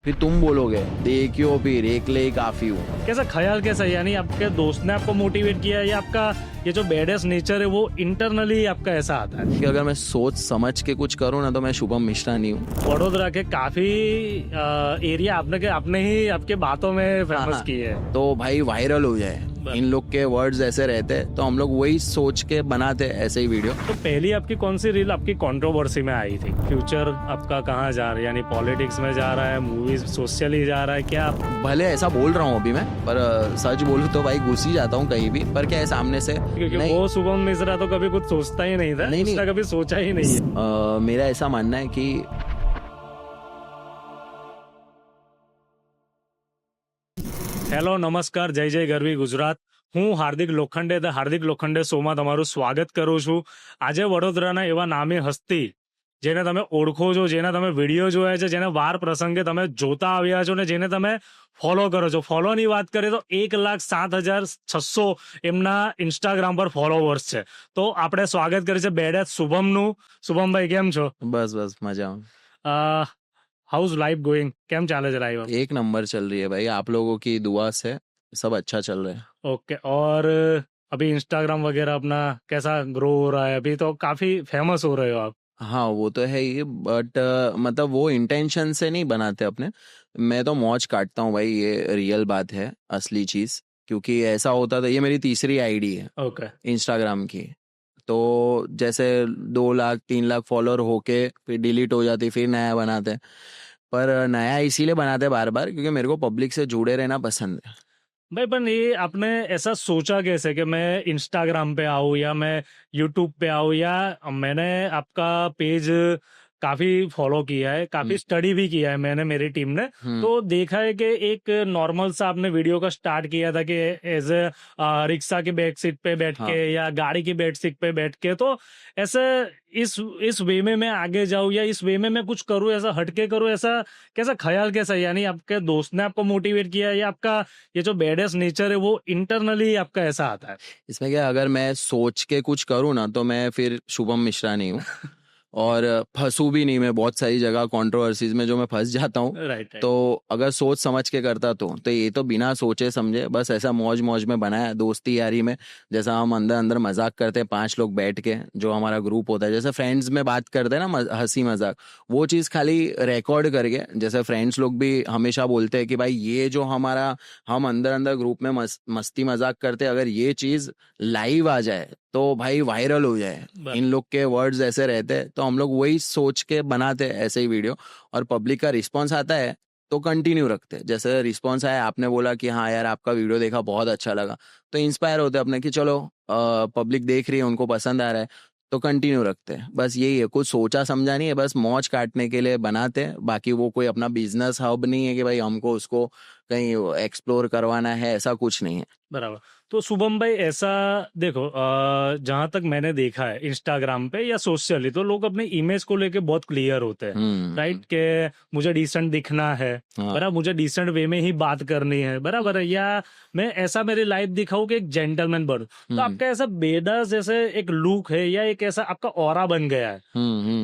फिर तुम बोलोगे देखियो फिर एक ले काफी हूँ। कैसा ख्याल कैसा है? यानी आपके दोस्त ने आपको मोटिवेट किया या आपका ये जो बैडेस्ट नेचर है वो इंटरनली आपका ऐसा आता है? कि अगर मैं सोच समझ के कुछ करूँ ना तो मैं शुभम मिश्रा नहीं हूँ। वडोदरा के काफी एरिया आपने ही आपके बातों में फेमस किए है। तो भाई वायरल हो जाए, इन लोग के वर्ड्स ऐसे रहते हैं तो हम लोग वही सोच के बनाते ऐसे ही वीडियो। तो पहली आपकी कौन सी रील आपकी कंट्रोवर्सी में आई थी? फ्यूचर आपका कहाँ जा रहा है? यानी पॉलिटिक्स में जा रहा है, मूवीज सोशली जा रहा है क्या? भले ऐसा बोल रहा हूँ अभी मैं, पर सच बोलूँ तो भाई घुस ही जाता हूँ कहीं भी। पर क्या है सामने से क्योंकि नहीं, वो शुभम मिश्रा तो कभी कुछ सोचता ही नहीं था, नहीं। उसने कभी सोचा ही नहीं है। मेरा ऐसा मानना है कि હેલો નમસ્કાર, જય જય ગરવી ગુજરાત. હું હાર્દિક લોખંડે ધ હાર્દિક લોખંડે શોમાં તમારું સ્વાગત કરું છું. આજે વડોદરાના એવા નામી હસ્તી જેને તમે ઓળખો છો, જેના તમે વિડીયો જોયા છે, જેને વાર પ્રસંગે તમે જોતા આવ્યા છો ને જેને તમે ફોલો કરો છો. ફોલોની વાત કરીએ તો 1,07,600 એમના ઇન્સ્ટાગ્રામ પર ફોલોવર્સ છે. તો આપણે સ્વાગત કરીએ છીએ બેડેસ શુભમનું. શુભમભાઈ કેમ છો? बस मजा हूँ। How's life going? કેમ ચાલે છે લાઈફ? एक नंबर चल रही है भाई, आप लोगों की दुआ से सब अच्छा चल रहा है। ओके. और अभी इंस्टाग्राम वगैरह अपना कैसा ग्रो हो रहा है? अभी तो काफी फेमस हो रहे हो आप. हाँ वो तो है ही, बट मतलब वो इंटेंशन से नहीं बनाते अपने। मैं तो मौज काटता हूँ भाई, ये रियल बात है, असली चीज। क्योंकि ऐसा होता था, ये मेरी तीसरी आईडी है ओके. इंस्टाग्राम की। तो जैसे 2 लाख 3 लाख फॉलोअर होके फिर डिलीट हो जाती, फिर नया बनाते। पर नया इसीलिए बनाते बार बार क्योंकि मेरे को पब्लिक से जुड़े रहना पसंद है। भाई पर ये आपने ऐसा सोचा कैसे कि मैं इंस्टाग्राम पे आऊँ या मैं यूट्यूब पे आऊँ? या मैंने आपका पेज काफी फॉलो किया है, काफी स्टडी भी किया है मैंने, मेरी टीम ने. तो देखा है कि एक नॉर्मल सा आपने वीडियो का स्टार्ट किया था कि एज ए रिक्शा की बैक सीट पे बैठ के या गाड़ी की बैक सीट पे बैठ के. तो ऐसे इस वे में मैं आगे जाऊं या इस वे में मैं कुछ करूं, ऐसा हटके करूं, ऐसा कैसा ख्याल कैसा है? यानी आपके दोस्त ने आपको मोटिवेट किया या आपका ये जो बैडेस्ट नेचर है वो इंटरनली आपका ऐसा आता है? इसमें क्या, अगर मैं सोच के कुछ करूँ ना तो मैं फिर शुभम मिश्रा नहीं हूँ। और फंसू भी नहीं मैं बहुत सारी जगह कंट्रोवर्सीज में जो मैं फंस जाता हूँ। राइट. तो अगर सोच समझ के करता तो ये तो बिना सोचे समझे बस ऐसा मौज मौज में बनाया, दोस्ती यारी में। जैसा हम अंदर अंदर मजाक करते हैं 5 लोग बैठ के, जो हमारा ग्रुप होता है, जैसे फ्रेंड्स में बात करते हैं ना हंसी मजाक, वो चीज़ खाली रिकॉर्ड करके। जैसे फ्रेंड्स लोग भी हमेशा बोलते हैं कि भाई ये जो हमारा हम अंदर अंदर ग्रुप में मस्ती मजाक करते हैं, अगर ये चीज़ लाइव आ जाए तो भाई वायरल हो जाए, इन लोग के वर्ड्स ऐसे रहते हैं तो हम लोग वही सोच के बनाते ऐसे ही वीडियो। और पब्लिक का रिस्पांस आता है तो कंटिन्यू रखते हैं। जैसे रिस्पांस आया, आपने बोला कि हाँ यार आपका वीडियो देखा बहुत अच्छा लगा, तो इंस्पायर होते अपने कि चलो पब्लिक देख रही है, उनको पसंद आ रहा है, तो कंटिन्यू रखते हैं। बस यही है, कुछ सोचा समझा नहीं है, बस मौज काटने के लिए बनाते हैं। बाकी वो कोई अपना बिजनेस हब नहीं है कि भाई हमको उसको कहीं एक्सप्लोर करवाना है, ऐसा कुछ नहीं है। बराबर. तो शुभम भाई ऐसा देखो, जहां तक मैंने देखा है इंस्टाग्राम पे या सोशली, तो लोग अपने इमेज को लेके बहुत क्लियर होते हैं. राइट. के मुझे डिसेंट दिखना है, बराबर, मुझे डिसेंट वे में ही बात करनी है, बराबर है, या मैं ऐसा मेरी लाइफ दिखाऊं कि एक जेंटलमैन बनूं. तो आपका ऐसा बेदास जैसे एक लुक है या एक ऐसा आपका ऑरा बन गया है.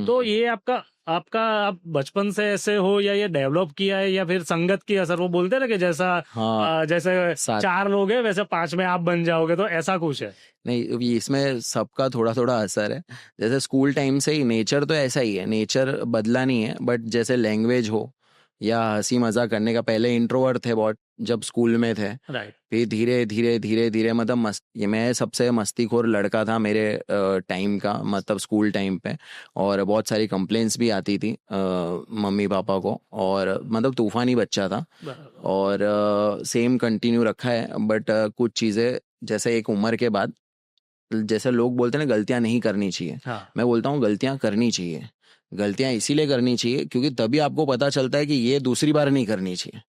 तो ये आपका आपका आप बचपन से ऐसे हो या ये डेवलप किया है या फिर संगत की असर? वो बोलते हैं ना कि जैसा जैसे 4 लोग हैं वैसे 5 में आप बन जाओगे, तो ऐसा कुछ है? नहीं, इसमें सबका थोड़ा थोड़ा असर है। जैसे स्कूल टाइम से ही नेचर तो ऐसा ही है, नेचर बदला नहीं है। बट जैसे लैंग्वेज हो या हंसी मजाक करने का, पहले इंट्रोवर्ट थे बहुत जब स्कूल में थे। राइट. फिर धीरे धीरे धीरे धीरे मतलब ये मैं सबसे मस्तीखोर लड़का था मेरे टाइम का, मतलब स्कूल टाइम पे। और बहुत सारी कंप्लेंट्स भी आती थी मम्मी पापा को, और मतलब तूफानी बच्चा था। और सेम कंटिन्यू रखा है। बट कुछ चीज़ें जैसे एक उम्र के बाद, जैसे लोग बोलते हैं ना गलतियां नहीं करनी चाहिए, मैं बोलता हूँ गलतियां करनी चाहिए। गलतियां इसीलिए करनी चाहिए क्योंकि तभी आपको पता चलता है कि ये दूसरी बार नहीं करनी चाहिए।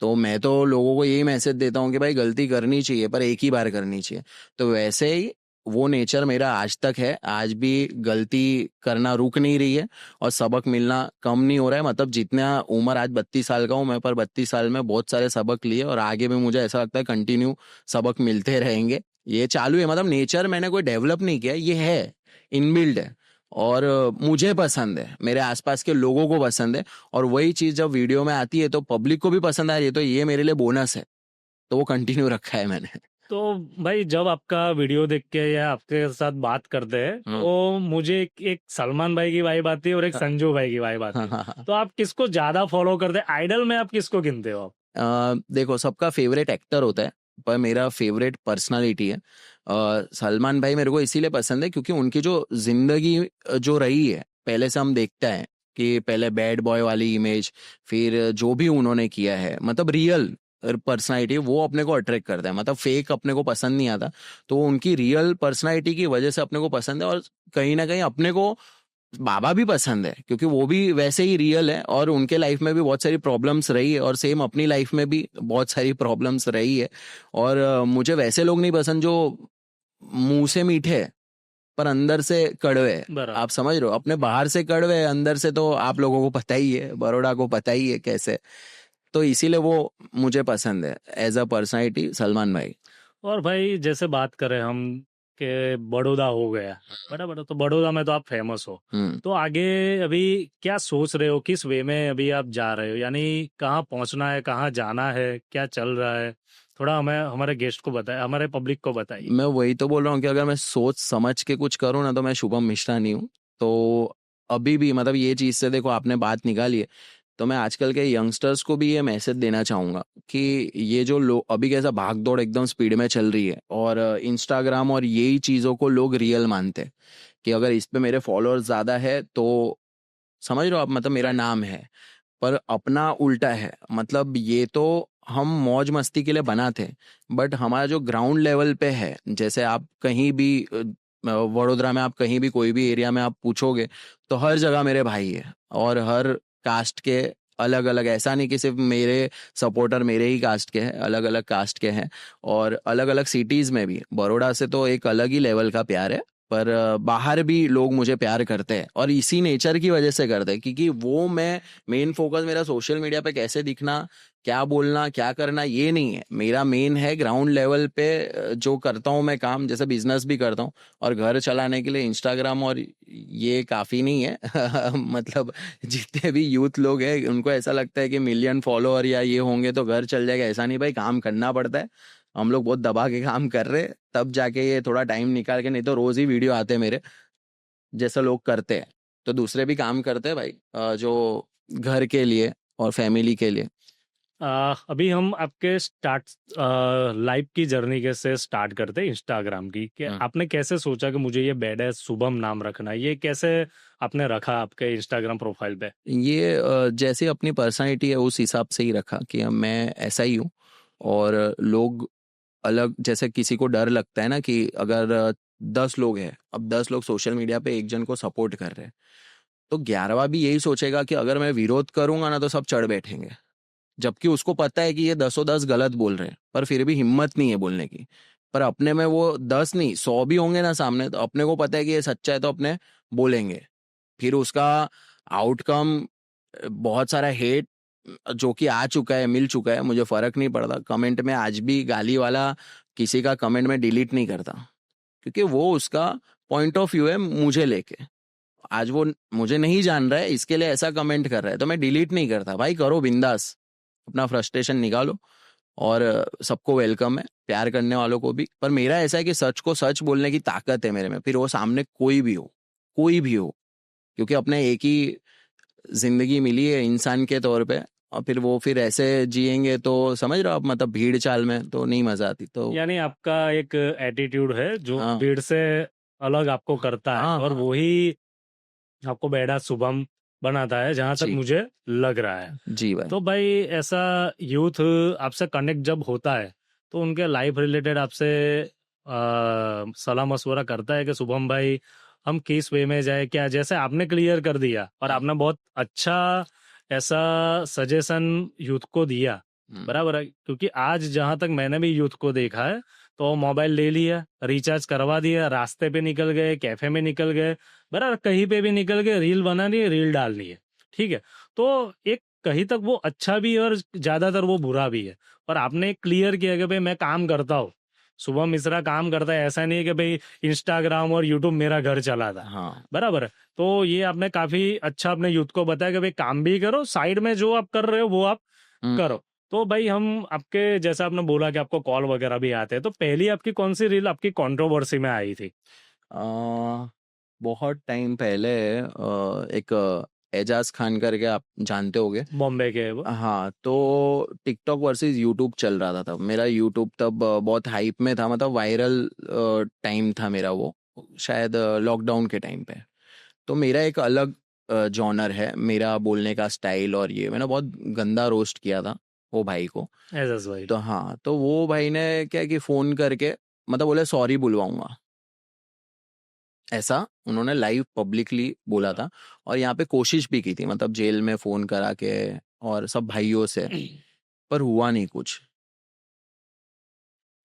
तो मैं तो लोगों को यही मैसेज देता हूँ कि भाई गलती करनी चाहिए पर एक ही बार करनी चाहिए। तो वैसे ही वो नेचर मेरा आज तक है, आज भी गलती करना रुक नहीं रही है और सबक मिलना कम नहीं हो रहा है। मतलब जितना उम्र, आज 32 साल का हूँ मैं, पर 32 साल में बहुत सारे सबक लिए और आगे भी मुझे ऐसा लगता है कंटिन्यू सबक मिलते रहेंगे। ये चालू है, मतलब नेचर मैंने कोई डेवलप नहीं किया, ये है, इनबिल्ड है। और मुझे पसंद है, मेरे आसपास के लोगों को पसंद है, और वही चीज जब वीडियो में आती है तो पब्लिक को भी पसंद आ रही है, तो ये मेरे लिए बोनस है, तो वो कंटिन्यू रखा है मैंने। तो भाई जब आपका वीडियो देख के या आपके साथ बात करते हैं हाँ तो मुझे एक सलमान भाई की वाइब आती है और एक संजू भाई की वाइब आती हाँ है। हाँ हाँ। तो आप किसको ज्यादा फॉलो करते हैं? आइडल में आप किसको गिनते हो आप? देखो, सबका फेवरेट एक्टर होता है, पर मेरा फेवरेट पर्सनालिटी है। सलमान भाई मेरे को इसीलिए पसंद है क्योंकि उनकी जो जिंदगी जो रही है, पहले से हम देखते हैं कि पहले बैड बॉय वाली इमेज, फिर जो भी उन्होंने किया है, मतलब रियल पर्सनालिटी, वो अपने को अट्रैक्ट करता है, मतलब फेक अपने को पसंद नहीं आता। तो उनकी रियल पर्सनालिटी की वजह से अपने को पसंद है, और कहीं ना कहीं अपने को बाबा भी पसंद है क्योंकि वो भी वैसे ही रियल है, और उनके लाइफ में भी बहुत सारी प्रॉब्लम्स रही है, और सेम अपनी लाइफ में भी बहुत सारी प्रॉब्लम्स रही है। और मुझे वैसे लोग नहीं पसंद जो मुंह से मीठे हैं, पर अंदर से कड़वे हैं। बराबर। आप समझ रहे हो, अपने बाहर से कड़वे हैं, अंदर से तो आप लोगों को पता ही है, बड़ोड़ा को पता ही है कैसे। तो इसीलिए वो मुझे पसंद है एज अ पर्सनालिटी, सलमान भाई। और भाई जैसे बात करें हम के बड़ौदा हो गया, बड़ा बड़ा, तो बड़ौदा में तो आप फेमस हो। हम्म। तो आगे अभी क्या सोच रहे हो, किस वे में अभी आप जा रहे हो, यानी कहाँ पहुंचना है, कहाँ जाना है, क्या चल रहा है? थोड़ा हमें, हमारे गेस्ट को बताए, हमारे पब्लिक को बताइए। मैं वही तो बोल रहा हूँ कि अगर मैं सोच समझ के कुछ करूँ ना, तो मैं शुभम मिश्रा नहीं हूँ। तो अभी भी, मतलब ये चीज़ से देखो आपने बात निकाली है, तो मैं आजकल के यंगस्टर्स को भी ये मैसेज देना चाहूँगा कि ये जो लोग अभी कैसा भाग दौड़ एकदम स्पीड में चल रही है, और इंस्टाग्राम और यही चीज़ों को लोग रियल मानते हैं कि अगर इस पे मेरे फॉलोअर्स ज़्यादा है तो समझ रहे हो आप, मतलब मेरा राइट। नाम है। पर अपना उल्टा है, मतलब ये तो हम मौज मस्ती के लिए बनाते हैं, बट हमारा जो ग्राउंड लेवल पे है, जैसे आप कहीं भी वडोदरा में, आप कहीं भी कोई भी एरिया में आप पूछोगे, तो हर जगह मेरे भाई है, और हर कास्ट के अलग अलग, ऐसा नहीं कि सिर्फ मेरे सपोर्टर मेरे ही कास्ट के हैं, अलग अलग कास्ट के हैं, और अलग अलग सिटीज में भी। बड़ोड़ा से तो एक अलग ही लेवल का प्यार है, पर बाहर भी लोग मुझे प्यार करते हैं, और इसी नेचर की वजह से करते हैं, क्योंकि वो मैं मेन फोकस मेरा सोशल मीडिया पे कैसे दिखना, क्या बोलना, क्या करना, ये नहीं है। मेरा मेन है ग्राउंड लेवल पे जो करता हूँ मैं काम, जैसे बिजनेस भी करता हूँ, और घर चलाने के लिए इंस्टाग्राम और ये काफ़ी नहीं है। मतलब जितने भी यूथ लोग हैं उनको ऐसा लगता है कि मिलियन फॉलोअर या ये होंगे तो घर चल जाएगा, ऐसा नहीं भाई, काम करना पड़ता है। हम लोग बहुत दबा के काम कर रहे हैं, तब जाके ये थोड़ा टाइम निकाल के, नहीं तो रोज ही वीडियो आते हैं मेरे जैसे लोग करते हैं। तो दूसरे भी काम करते हैं भाई, जो घर के लिए और फैमिली के लिए। अभी हम आपके स्टार्ट लाइफ की जर्नी के से स्टार्ट करते हैं, इंस्टाग्राम की। कि हम्म। आपने कैसे सोचा कि मुझे ये बैड है शुभम नाम रखना है? ये कैसे आपने रखा आपके इंस्टाग्राम प्रोफाइल पे? ये जैसे अपनी पर्सनालिटी है उस हिसाब से ही रखा कि मैं ऐसा ही हूँ। और लोग अलग, जैसे किसी को डर लगता है ना कि अगर 10 लोग हैं, अब 10 लोग सोशल मीडिया पे एक जन को सपोर्ट कर रहे हैं, तो 11वां भी यही सोचेगा कि अगर मैं विरोध करूंगा ना तो सब चढ़ बैठेंगे। जबकि उसको पता है कि ये 10 गलत बोल रहे हैं, पर फिर भी हिम्मत नहीं है बोलने की। पर अपने में वो 10 नहीं 100 भी होंगे ना सामने, तो अपने को पता है कि ये सच्चा है, तो अपने बोलेंगे। फिर उसका आउटकम बहुत सारा हेट जो कि आ चुका है, मिल चुका है, मुझे फर्क नहीं पड़ता। कमेंट में आज भी गाली वाला किसी का कमेंट में डिलीट नहीं करता, क्योंकि वो उसका पॉइंट ऑफ व्यू है मुझे लेके। आज वो मुझे नहीं जान रहा है, इसके लिए ऐसा कमेंट कर रहा है, तो मैं डिलीट नहीं करता। भाई करो बिंदास, अपना फ्रस्ट्रेशन निकालो, और सबको वेलकम है, प्यार करने वालों को भी। पर मेरा ऐसा है कि सच को सच बोलने की ताकत है मेरे में, फिर वो सामने कोई भी हो, कोई भी हो, क्योंकि अपने एक ही जिंदगी मिली है इंसान के तौर पे। और फिर वो फिर ऐसे जिएंगे तो समझ रहे हो आप, मतलब भीड़ चाल में तो नहीं मजा आती। तो यानी आपका एक एटीट्यूड है जो हाँ भीड़ से अलग आपको करता है, हाँ और हाँ। वही आपको बेड़ा शुभम बनाता है, जहां तक जी मुझे लग रहा है। जी भाई। तो भाई ऐसा यूथ आपसे कनेक्ट जब होता है तो उनके लाइफ रिलेटेड आपसे सलाह मशवरा करता है कि शुभम भाई हम किस वे में जाए, क्या? जैसे आपने क्लियर कर दिया और हम्म। आपने बहुत अच्छा ऐसा सजेशन यूथ को दिया, हम्म। बराबर है। क्योंकि आज जहां तक मैंने भी यूथ को देखा है, तो मोबाइल ले लिया, रिचार्ज करवा दिया, रास्ते पे निकल गए, कैफे में निकल गए, बराबर, कहीं पे भी निकल गए, रील बनानी है, रील डालनी है, ठीक है। तो एक कहीं तक वो अच्छा भी है और ज्यादातर वो बुरा भी है। पर आपने क्लियर किया कि भाई मैं काम करता हूँ, शुभम मिश्रा काम करता है, ऐसा नहीं है कि भाई इंस्टाग्राम और यूट्यूब मेरा घर चलाता है। हाँ बराबर है। तो ये आपने काफी अच्छा अपने यूथ को बताया कि भाई काम भी करो, साइड में जो आप कर रहे हो वो आप हम्म, करो। तो भाई हम आपके जैसा आपने बोला कि आपको कॉल वगैरह भी आते हैं, तो पहली आपकी कौन सी रील आपकी कंट्रोवर्सी में आई थी? आ, बहुत टाइम पहले एक एजाज खान करके आप जानते होगे। बॉम्बे के वो। हाँ, तो टिकटॉक वर्सेस यूट्यूब चल रहा था तब। मेरा यूट्यूब तब बहुत हाइप में था, मतलब वायरल टाइम था मेरा वो, शायद लॉकडाउन के टाइम पे। तो मेरा एक अलग जॉनर है, मेरा बोलने का स्टाइल, और ये मैंने बहुत गंदा रोस्ट किया था वो भाई को। एजाज भाई तो को। हाँ, तो वो भाई ने क्या कि फ़ोन करके मतलब बोले सॉरी बुलवाऊंगा, ऐसा उन्होंने लाइव पब्लिकली बोला था। और यहाँ पे कोशिश भी की थी, मतलब जेल में फ़ोन करा के और सब भाइयों से, पर हुआ नहीं कुछ।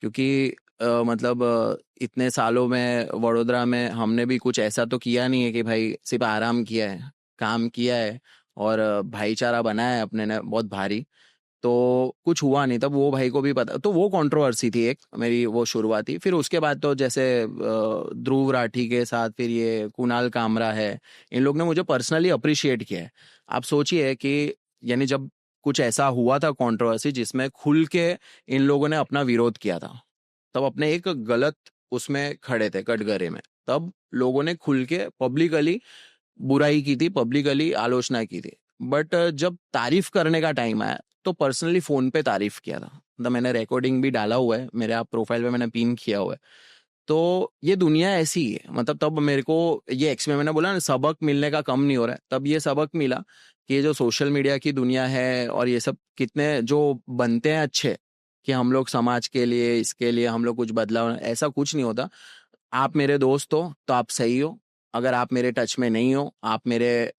क्योंकि मतलब इतने सालों में वडोदरा में हमने भी कुछ ऐसा तो किया नहीं है कि भाई सिर्फ आराम किया है, काम किया है और भाईचारा बनाया है अपने ने बहुत भारी। तो कुछ हुआ नहीं, तब वो भाई को भी पता, तो वो कंट्रोवर्सी थी एक मेरी, वो शुरुआती। फिर उसके बाद तो जैसे ध्रुव राठी के साथ, फिर ये कुणाल कामरा है, इन लोग ने मुझे पर्सनली अप्रिशिएट किया है। आप सोचिए कि यानी जब कुछ ऐसा हुआ था कंट्रोवर्सी जिसमें खुल के इन लोगों ने अपना विरोध किया था, तब अपने एक गलत उसमें खड़े थे कटघरे में, तब लोगों ने खुल के पब्लिकली बुराई की थी, पब्लिकली आलोचना की थी। बट जब तारीफ करने का टाइम आया तो पर्सनली फोन पे तारीफ किया था, मतलब मैंने रिकॉर्डिंग भी डाला हुआ है, मेरे आप प्रोफाइल पे मैंने पिन किया हुआ है। तो ये दुनिया ऐसी ही है, मतलब तब मेरे को ये एक्सपीरियंस, मैंने बोला ना सबक मिलने का कम नहीं हो रहा है, तब ये सबक मिला कि ये जो सोशल मीडिया की दुनिया है और ये सब कितने जो बनते हैं अच्छे, कि हम लोग समाज के लिए इसके लिए हम लोग कुछ बदलाव, ऐसा कुछ नहीं होता। आप मेरे दोस्त हो तो आप सही हो, अगर आप मेरे टच में नहीं हो, आप मेरे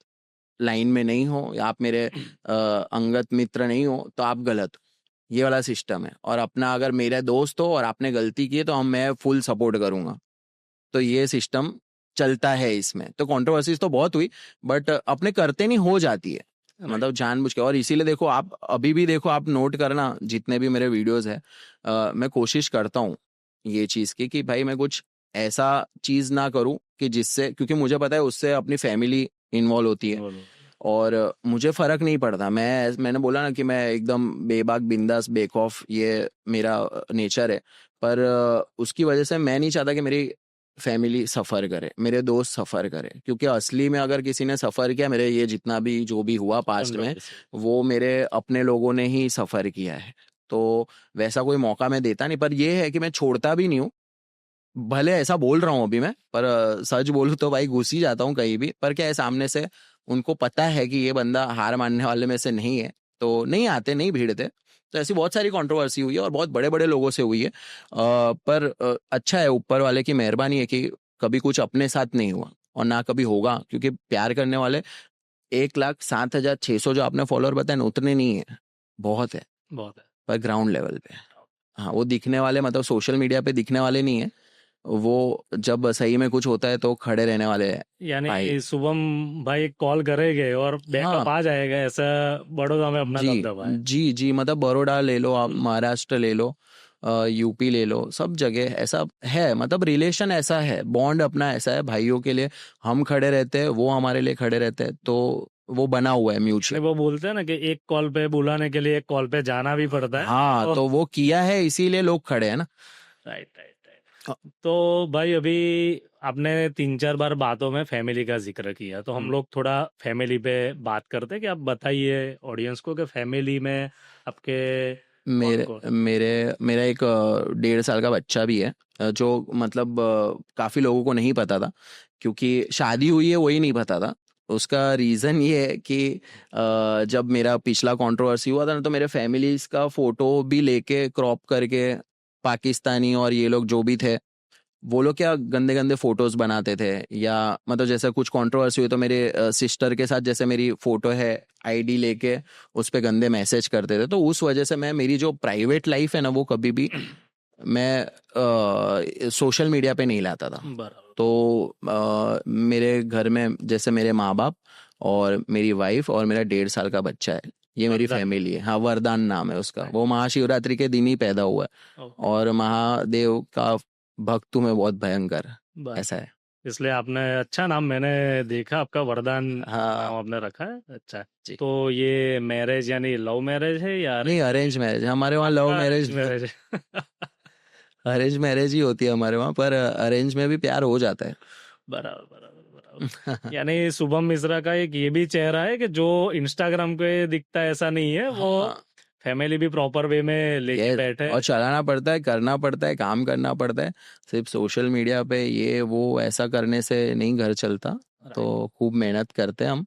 लाइन में नहीं हो, या आप मेरे अंगत मित्र नहीं हो, तो आप गलत हो। ये वाला सिस्टम है। और अपना अगर मेरे दोस्त हो और आपने गलती की है तो हम मैं फुल सपोर्ट करूंगा। तो ये सिस्टम चलता है इसमें। तो कंट्रोवर्सीज तो बहुत हुई, बट अपने करते नहीं हो जाती है, मतलब जानबूझ के। और इसीलिए देखो, आप अभी भी देखो, आप नोट करना जितने भी मेरे वीडियोस है, मैं कोशिश करता हूँ ये चीज़ की कि भाई मैं कुछ ऐसा चीज़ ना करूँ कि जिससे, क्योंकि मुझे पता है उससे अपनी फैमिली इन्वॉल्व होती है। बोलो। और मुझे फर्क नहीं पड़ता, मैंने बोला ना कि मैं एकदम बेबाक बिंदास बेखौफ, ये मेरा नेचर है। पर उसकी वजह से मैं नहीं चाहता कि मेरी फैमिली सफ़र करे, मेरे दोस्त सफ़र करे, क्योंकि असली में अगर किसी ने सफ़र किया, मेरे ये जितना भी जो भी हुआ पास्ट में, वो मेरे अपने लोगों ने ही सफ़र किया है। तो वैसा कोई मौका मैं देता नहीं, पर ये है कि मैं छोड़ता भी नहीं हूँ। भले ऐसा बोल रहा हूँ अभी मैं, पर सच बोलूँ तो भाई घुस ही जाता हूँ कहीं भी। पर क्या है, सामने से उनको पता है कि ये बंदा हार मानने वाले में से नहीं है, तो नहीं आते, नहीं भीड़ते। तो ऐसी बहुत सारी कंट्रोवर्सी हुई है और बहुत बड़े बड़े लोगों से हुई है। पर अच्छा है, ऊपर वाले की मेहरबानी है कि कभी कुछ अपने साथ नहीं हुआ और ना कभी होगा, क्योंकि प्यार करने वाले 1,07,600 जो आपने फॉलोअर बताए ना, उतने नहीं है, बहुत है, बहुत है। पर ग्राउंड लेवल पे। हाँ, वो दिखने वाले, मतलब सोशल मीडिया पे दिखने वाले नहीं है, वो जब सही में कुछ होता है तो खड़े रहने वाले हैं भाई। यानी शुभम भाई कॉल करेंगे और हाँ बैकअप आ जाएगा, ऐसा बड़ौदा में अपना जी, दबदबा है। जी जी, मतलब बड़ौदा ले लो आप, महाराष्ट्र ले लो, यूपी ले लो, सब जगह ऐसा है, मतलब रिलेशन ऐसा है, बॉन्ड अपना ऐसा है भाइयों के लिए। हम खड़े रहते हैं, वो हमारे लिए खड़े रहते हैं, तो वो बना हुआ है यानी म्यूचुअल। वो बोलते हैं ना कि एक कॉल पे बुलाने के लिए एक कॉल पे जाना भी पड़ता है। हाँ, तो तो वो किया है, इसीलिए लोग खड़े हैं ना। Right right right. तो भाई अभी आपने 3-4 बार बातों में फैमिली का जिक्र किया, तो हम हम्म। लोग थोड़ा फैमिली पे बात करते हैं कि आप बताइए ऑडियंस को कि फैमिली में आपके कौन मेरे कौन। मेरे मेरा एक 1.5 साल का बच्चा भी है, जो मतलब काफ़ी लोगों को नहीं पता था, क्योंकि शादी हुई है वही नहीं पता था। उसका रीज़न ये है कि जब मेरा पिछला कंट्रोवर्सी हुआ था ना, तो मेरे फैमिलीज का फोटो भी लेके क्रॉप करके पाकिस्तानी और ये लोग जो भी थे, वो लोग क्या गंदे गंदे फोटोज बनाते थे, या मतलब जैसे कुछ कंट्रोवर्सी हुई तो मेरे सिस्टर के साथ जैसे मेरी फोटो है, आईडी लेके उस पे गंदे मैसेज करते थे। तो उस वजह से मैं, मेरी जो प्राइवेट लाइफ है ना, वो कभी भी मैं सोशल मीडिया पे नहीं लाता था। बराबर। तो मेरे घर में जैसे मेरे माँ बाप और मेरी वाइफ और मेरा 1.5 साल का बच्चा है, ये मेरी वरदान। फैमिली है। हाँ, वरदान नाम है उसका। Right. वो महाशिवरात्रि के दिन ही पैदा हुआ है ओके। और महादेव का भक्त हूँ मैं, बहुत भयंकर। बस ऐसा है। इसलिए आपने अच्छा नाम मैंने देखा, आपका वरदान नाम हाँ आपने रखा है, अच्छा है। जी। तो ये मैरिज यानी लव मैरिज है या नहीं, अरेंज अरेंज मैरिज? मैरिज हमारे वहाँ। लव आपका अरेंज मैरिज मैरिज है। अरेंज मैरिज ही होती है हमारे वहाँ, पर अरेंज में भी प्यार हो जाता है। बराबर बराबर बराबर। यानी शुभम मिश्रा का एक ये भी चेहरा है कि जो इंस्टाग्राम पे दिखता है ऐसा नहीं है, वो हाँ, फैमिली भी प्रॉपर वे में लेके ये बैठे और हैं। चलाना पड़ता है, करना पड़ता है, काम करना पड़ता है। सिर्फ सोशल मीडिया पे ये वो ऐसा करने से नहीं घर चलता। तो राइट। खूब मेहनत करते हैं हम।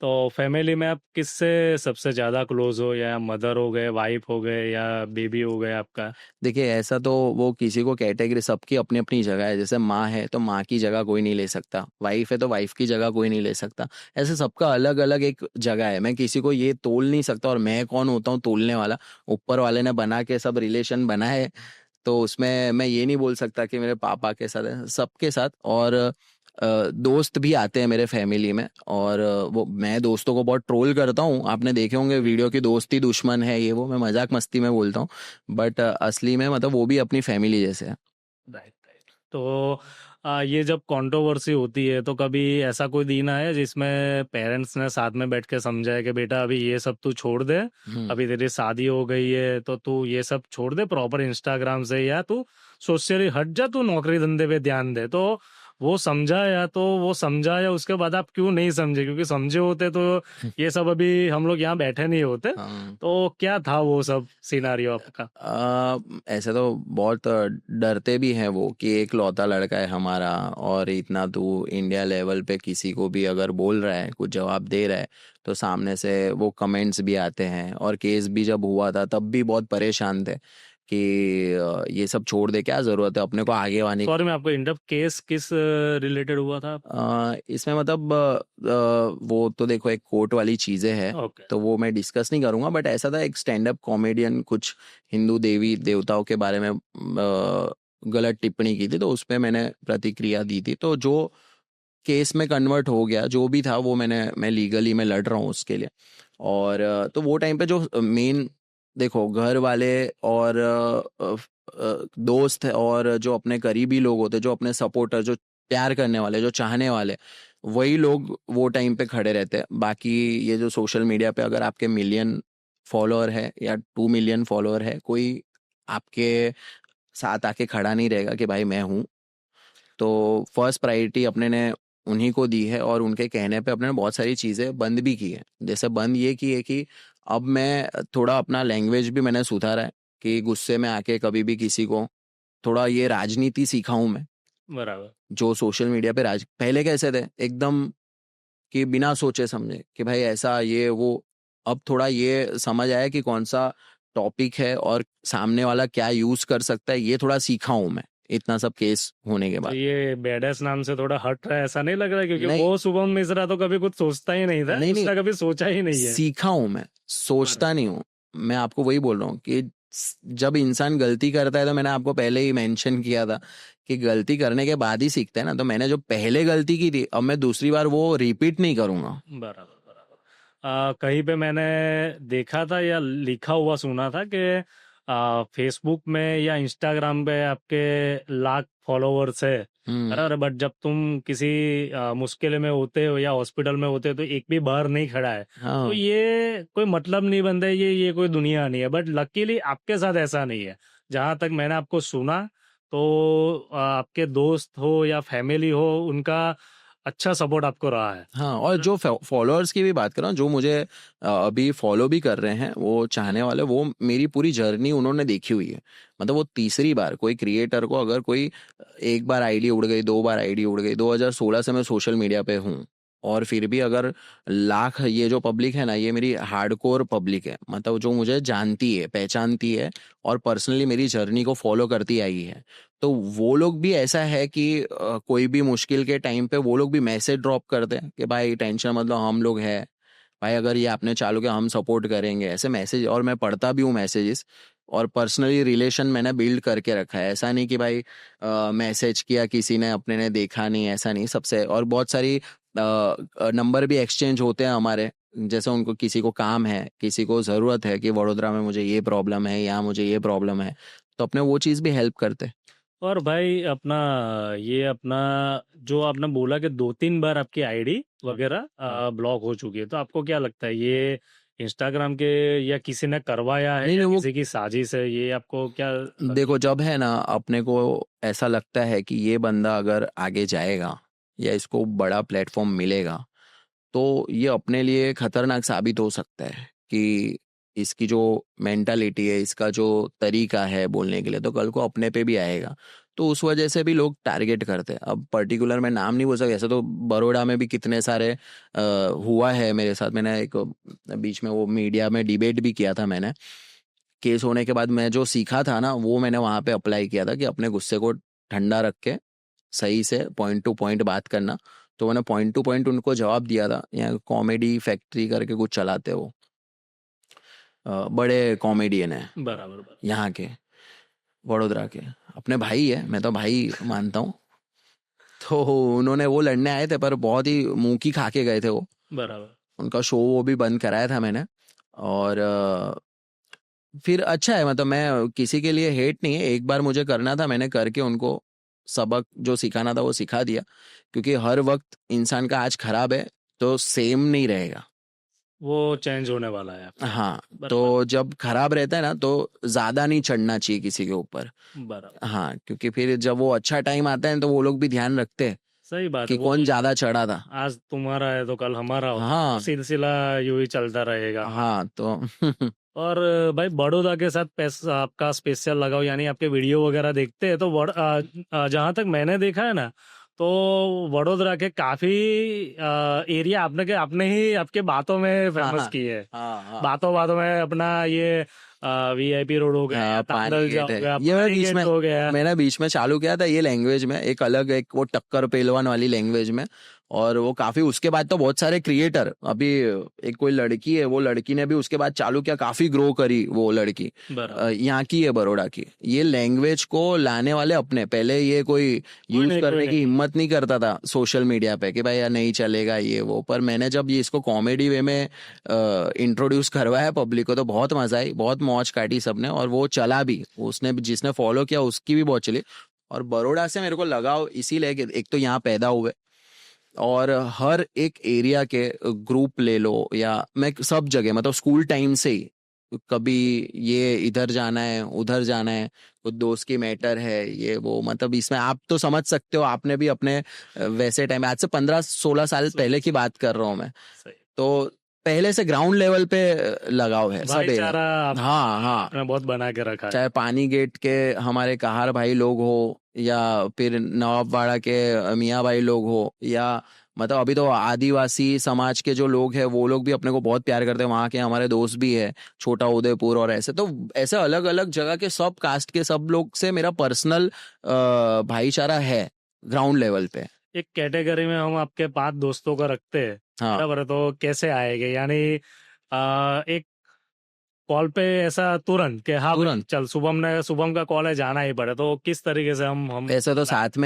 तो फैमिली में आप किससे सबसे ज्यादा क्लोज हो, या मदर हो गए, वाइफ हो गए, या बेबी हो गए आपका? देखिए, ऐसा तो वो किसी को कैटेगरी, सबकी अपनी अपनी जगह है। जैसे माँ है तो माँ की जगह कोई नहीं ले सकता, वाइफ है तो वाइफ की जगह कोई नहीं ले सकता। ऐसे सबका अलग अलग एक जगह है। मैं किसी को ये तोल नहीं सकता, और मैं कौन होता हूँ तोलने वाला। ऊपर वाले ने बना के सब रिलेशन बनाए, तो उसमें मैं ये नहीं बोल सकता कि मेरे पापा के साथ है, सबके साथ। और दोस्त भी आते हैं मेरे फैमिली में, और वो मैं दोस्तों को बहुत ट्रोल करता हूँ। आपने देखे होंगे वीडियो की, दोस्ती दुश्मन है ये वो, मैं मजाक मस्ती में बोलता हूँ। बट असली में मतलब वो भी अपनी फैमिली जैसे है। Right right. तो ये जब कंट्रोवर्सी होती है तो कभी ऐसा कोई दिन आया जिसमें पेरेंट्स ने साथ में बैठ के समझाया कि बेटा अभी ये सब तू छोड़ दे, हम्म। अभी तेरी शादी हो गई है तो तू ये सब छोड़ दे प्रॉपर इंस्टाग्राम से, या तू सोशली हट जा, तू नौकरी धंधे पे ध्यान दे, तो वो समझा, या तो वो समझा, या उसके बाद आप क्यों नहीं समझे? क्योंकि समझे होते तो ये सब अभी हम लोग यहाँ बैठे नहीं होते। हाँ। तो क्या था वो सब सिनारियो आपका? ऐसे तो बहुत डरते भी हैं वो, कि एक लौता लड़का है हमारा, और इतना तू इंडिया लेवल पे किसी को भी अगर बोल रहा है, कुछ जवाब दे रहा है, तो सामने से वो कमेंट्स भी आते हैं। और केस भी जब हुआ था तब भी बहुत परेशान थे कि ये सब छोड़ दे, क्या ज़रूरत है अपने को आगे आने की। सॉरी, मैं आपको इंटरप्ट, केस किस रिलेटेड हुआ था? इसमें मतलब वो तो देखो एक कोर्ट वाली चीज़ें हैं, ओके। तो वो मैं डिस्कस नहीं करूंगा। बट ऐसा था, एक स्टैंड अप कॉमेडियन कुछ हिंदू देवी देवताओं के बारे में गलत टिप्पणी की थी, तो उस पे मैंने प्रतिक्रिया दी थी। तो जो केस में कन्वर्ट हो गया, जो भी था वो मैं लीगली मैं लड़ रहा हूँ उसके लिए। और तो वो टाइम पे जो मेन, देखो घर वाले और दोस्त और जो अपने करीबी लोग होते, जो अपने सपोर्टर, जो प्यार करने वाले, जो चाहने वाले, वही लोग वो टाइम पे खड़े रहते हैं। बाकी ये जो सोशल मीडिया पे अगर आपके मिलियन फॉलोअर है या 2 मिलियन फॉलोअर है, कोई आपके साथ आके खड़ा नहीं रहेगा कि भाई मैं हूँ। तो फर्स्ट प्रायोरिटी अपने ने उन्हीं को दी है, और उनके कहने पे अपने ने बहुत सारी चीज़ें बंद भी की है। जैसे बंद ये की है कि अब मैं थोड़ा अपना लैंग्वेज भी मैंने सुधारा है, कि गुस्से में आके कभी भी किसी को, थोड़ा ये राजनीति सीखा हूँ मैं। बराबर। जो सोशल मीडिया पे पहले कैसे थे एकदम, कि बिना सोचे समझे कि भाई ऐसा ये वो। अब थोड़ा ये समझ आया कि कौन सा टॉपिक है और सामने वाला क्या यूज कर सकता है, ये थोड़ा सीखा हूं मैं, इतना सब केस होने के तो बाद। ये बेडएस नाम से थोड़ा हट रहा है, ऐसा नहीं लग रहा है? क्योंकि नहीं वो शुभम मिश्रा तो कभी कुछ सोचता ही नहीं था, नहीं नहीं, उसका कभी सोचा ही नहीं है। सीखा हूं मैं, सोचता बराबर। नहीं हूँ। मैं आपको वही बोल रहा हूँ कि जब इंसान गलती करता है, तो मैंने आपको पहले ही मेंशन किया था कि गलती करने के बाद ही सीखते हैं ना। तो मैंने जो पहले गलती की थी, अब मैं दूसरी बार वो रिपीट नहीं करूंगा। बराबर बराबर। कहीं पे मैंने देखा था या लिखा हुआ सुना था कि फेसबुक में या इंस्टाग्राम पे आपके लाख फॉलोअर्स है, हम्म। बराबर, बट जब तुम किसी मुश्किल में होते हो या हॉस्पिटल में होते हो तो एक भी बाहर नहीं खड़ा है। तो हाँ ये कोई मतलब नहीं बनता है, ये कोई दुनिया नहीं है। बट लकीली आपके साथ ऐसा नहीं है, जहां तक मैंने आपको सुना। तो आपके दोस्त हो या फैमिली हो, उनका अच्छा सपोर्ट आपको रहा है। हाँ, और जो फॉलोअर्स की भी बात कर रहा हूँ, जो मुझे अभी फॉलो भी कर रहे हैं, वो चाहने वाले, वो मेरी पूरी जर्नी उन्होंने देखी हुई है। मतलब वो तीसरी बार कोई क्रिएटर को, अगर कोई एक बार आईडी उड़ गई, 2 बार आईडी उड़ गई, 2016 से मैं सोशल मीडिया पे हूँ, और फिर भी अगर लाख, ये जो पब्लिक है ना, ये मेरी हार्डकोर पब्लिक है। मतलब जो मुझे जानती है, पहचानती है, और पर्सनली मेरी जर्नी को फॉलो करती आई है। तो वो लोग भी ऐसा है कि कोई भी मुश्किल के टाइम पे वो लोग भी मैसेज ड्रॉप करते हैं कि भाई टेंशन मतलब हम लोग हैं, भाई अगर ये आपने चालू किया हम सपोर्ट करेंगे, ऐसे मैसेज। और मैं पढ़ता भी हूँ मैसेजेस, और पर्सनली रिलेशन मैंने बिल्ड करके रखा है। ऐसा नहीं कि भाई मैसेज किया किसी ने, अपने ने देखा नहीं, ऐसा नहीं। सबसे और बहुत सारी नंबर भी एक्सचेंज होते हैं हमारे, जैसे उनको किसी को काम है, किसी को ज़रूरत है कि वडोदरा में मुझे ये प्रॉब्लम है या मुझे ये प्रॉब्लम है, तो अपने वो चीज़ भी हेल्प करते। और भाई अपना ये अपना जो आपने बोला कि 2-3 बार आपकी आईडी वगैरह ब्लॉक हो चुकी है, तो आपको क्या लगता है ये इंस्टाग्राम के या किसी ने करवाया है नहीं या नहीं, वो किसी की साजिश है, ये आपको क्या देखो जब है ना अपने को ऐसा लगता है कि ये बंदा अगर आगे जाएगा या इसको बड़ा प्लेटफॉर्म मिलेगा, तो ये अपने लिए खतरनाक साबित हो सकता है कि इसकी जो मेंटालिटी है, इसका जो तरीका है बोलने के लिए, तो कल को अपने पे भी आएगा। तो उस वजह से भी लोग टारगेट करते हैं। अब पर्टिकुलर मैं नाम नहीं बोल सकता, ऐसे तो बड़ौदा में भी कितने सारे हुआ है मेरे साथ। मैंने एक बीच में वो मीडिया में डिबेट भी किया था मैंने। केस होने के बाद मैं जो सीखा था ना, वो मैंने वहाँ पे अप्लाई किया था कि अपने गुस्से को ठंडा रख के सही से पॉइंट टू पॉइंट बात करना। तो मैंने पॉइंट टू पॉइंट उनको जवाब दिया था। यहाँ कॉमेडी फैक्ट्री करके कुछ चलाते हो, बड़े कॉमेडियन है बराबर बराबर। यहाँ के, वडोदरा के, अपने भाई है, मैं तो भाई मानता हूँ। तो उन्होंने वो लड़ने आए थे, पर बहुत ही मुंह की खा के गए थे वो। बराबर। उनका शो वो भी बंद कराया था मैंने। और फिर अच्छा है, मतलब मैं किसी के लिए हेट नहीं है। एक बार मुझे करना था, मैंने करके उनको सबक जो सिखाना था वो सिखा दिया। क्योंकि हर वक्त इंसान का आज खराब है तो सेम नहीं रहेगा। वो चेंज होने वाला है आफ्टर। हाँ, बराबर तो जब खराब रहता है ना तो ज्यादा नहीं चढ़ना चाहिए किसी के ऊपर। बराबर। हाँ, क्योंकि फिर जब वो अच्छा टाइम आता है तो वो लोग भी ध्यान रखते हैं सही बात है कि वो। कौन ज्यादा चढ़ा था। आज तुम्हारा है तो कल हमारा होता है, वो हाँ सिलसिला यूं ही चलता रहेगा। हाँ, तो और भाई बड़ौदा के साथ पैसा आपका स्पेशल लगाओ, यानी आपके वीडियो वगैरह देखते हैं तो जहां तक मैंने देखा है ना, तो वडोदरा के काफी एरिया आपने ही आपके बातों में हाँ फेमस हाँ की है। हाँ हाँ बातों बातों में अपना ये वीआईपी रोड हो गया, हाँ, पानी तांदलजा गेट हो है गया, ये। पानी गेट हो गया। मैंने बीच में चालू किया था ये लैंग्वेज में, एक अलग एक वो टक्कर पहलवान वाली लैंग्वेज में। और वो काफी, उसके बाद तो बहुत सारे क्रिएटर, अभी एक कोई लड़की है, वो लड़की ने भी उसके बाद चालू किया, काफी ग्रो करी वो लड़की। बराबर। यहाँ की है, बड़ौदा की। ये लैंग्वेज को लाने वाले अपने, पहले ये कोई यूज कोई करने नहीं। की हिम्मत नहीं करता था सोशल मीडिया पे कि भाई यार नहीं चलेगा ये वो। पर मैंने जब ये इसको कॉमेडी वे में इंट्रोड्यूस करवाया पब्लिक को, तो बहुत मजा आई, बहुत मौज काटी सबने। और वो चला भी, उसने जिसने फॉलो किया उसकी भी बहुत चली। और बड़ौदा से मेरे को लगाव इसीलिए कि एक तो यहाँ पैदा हुए, और हर एक एरिया के ग्रुप ले लो, या मैं सब जगह मतलब स्कूल टाइम से ही कभी ये इधर जाना है उधर जाना है, कुछ दोस्त की मैटर है ये वो, मतलब इसमें आप तो समझ सकते हो, आपने भी अपने वैसे टाइम, आज से 15-16 साल पहले की बात कर रहा हूँ मैं। सही। तो पहले से ग्राउंड लेवल पे लगाव है सब एरिया। भाईचारा हाँ हाँ, आपने बहुत बना के रखा है। चाहे पानी गेट के हमारे कहार भाई लोग हो, या फिर नवाबवाड़ा के मियाँ भाई लोग हो, या मतलब अभी तो आदिवासी समाज के जो लोग हैं वो लोग भी अपने को बहुत प्यार करते हैं। वहाँ के हमारे दोस्त भी है, छोटा उदयपुर और ऐसे, तो ऐसे अलग अलग जगह के सब कास्ट के सब लोग से मेरा पर्सनल भाईचारा है ग्राउंड लेवल पे। एक कैटेगरी में हम आपके 5 दोस्तों को रखते हैं, हाँ, बराबर है, तो कैसे आएंगे, यानी एक कॉल पे ऐसा तुरंत कि हाँ भाई तुरंत। चल शुभम का कॉल है, जाना ही पड़े, तो किस तरीके से हम ऐसे तो साथ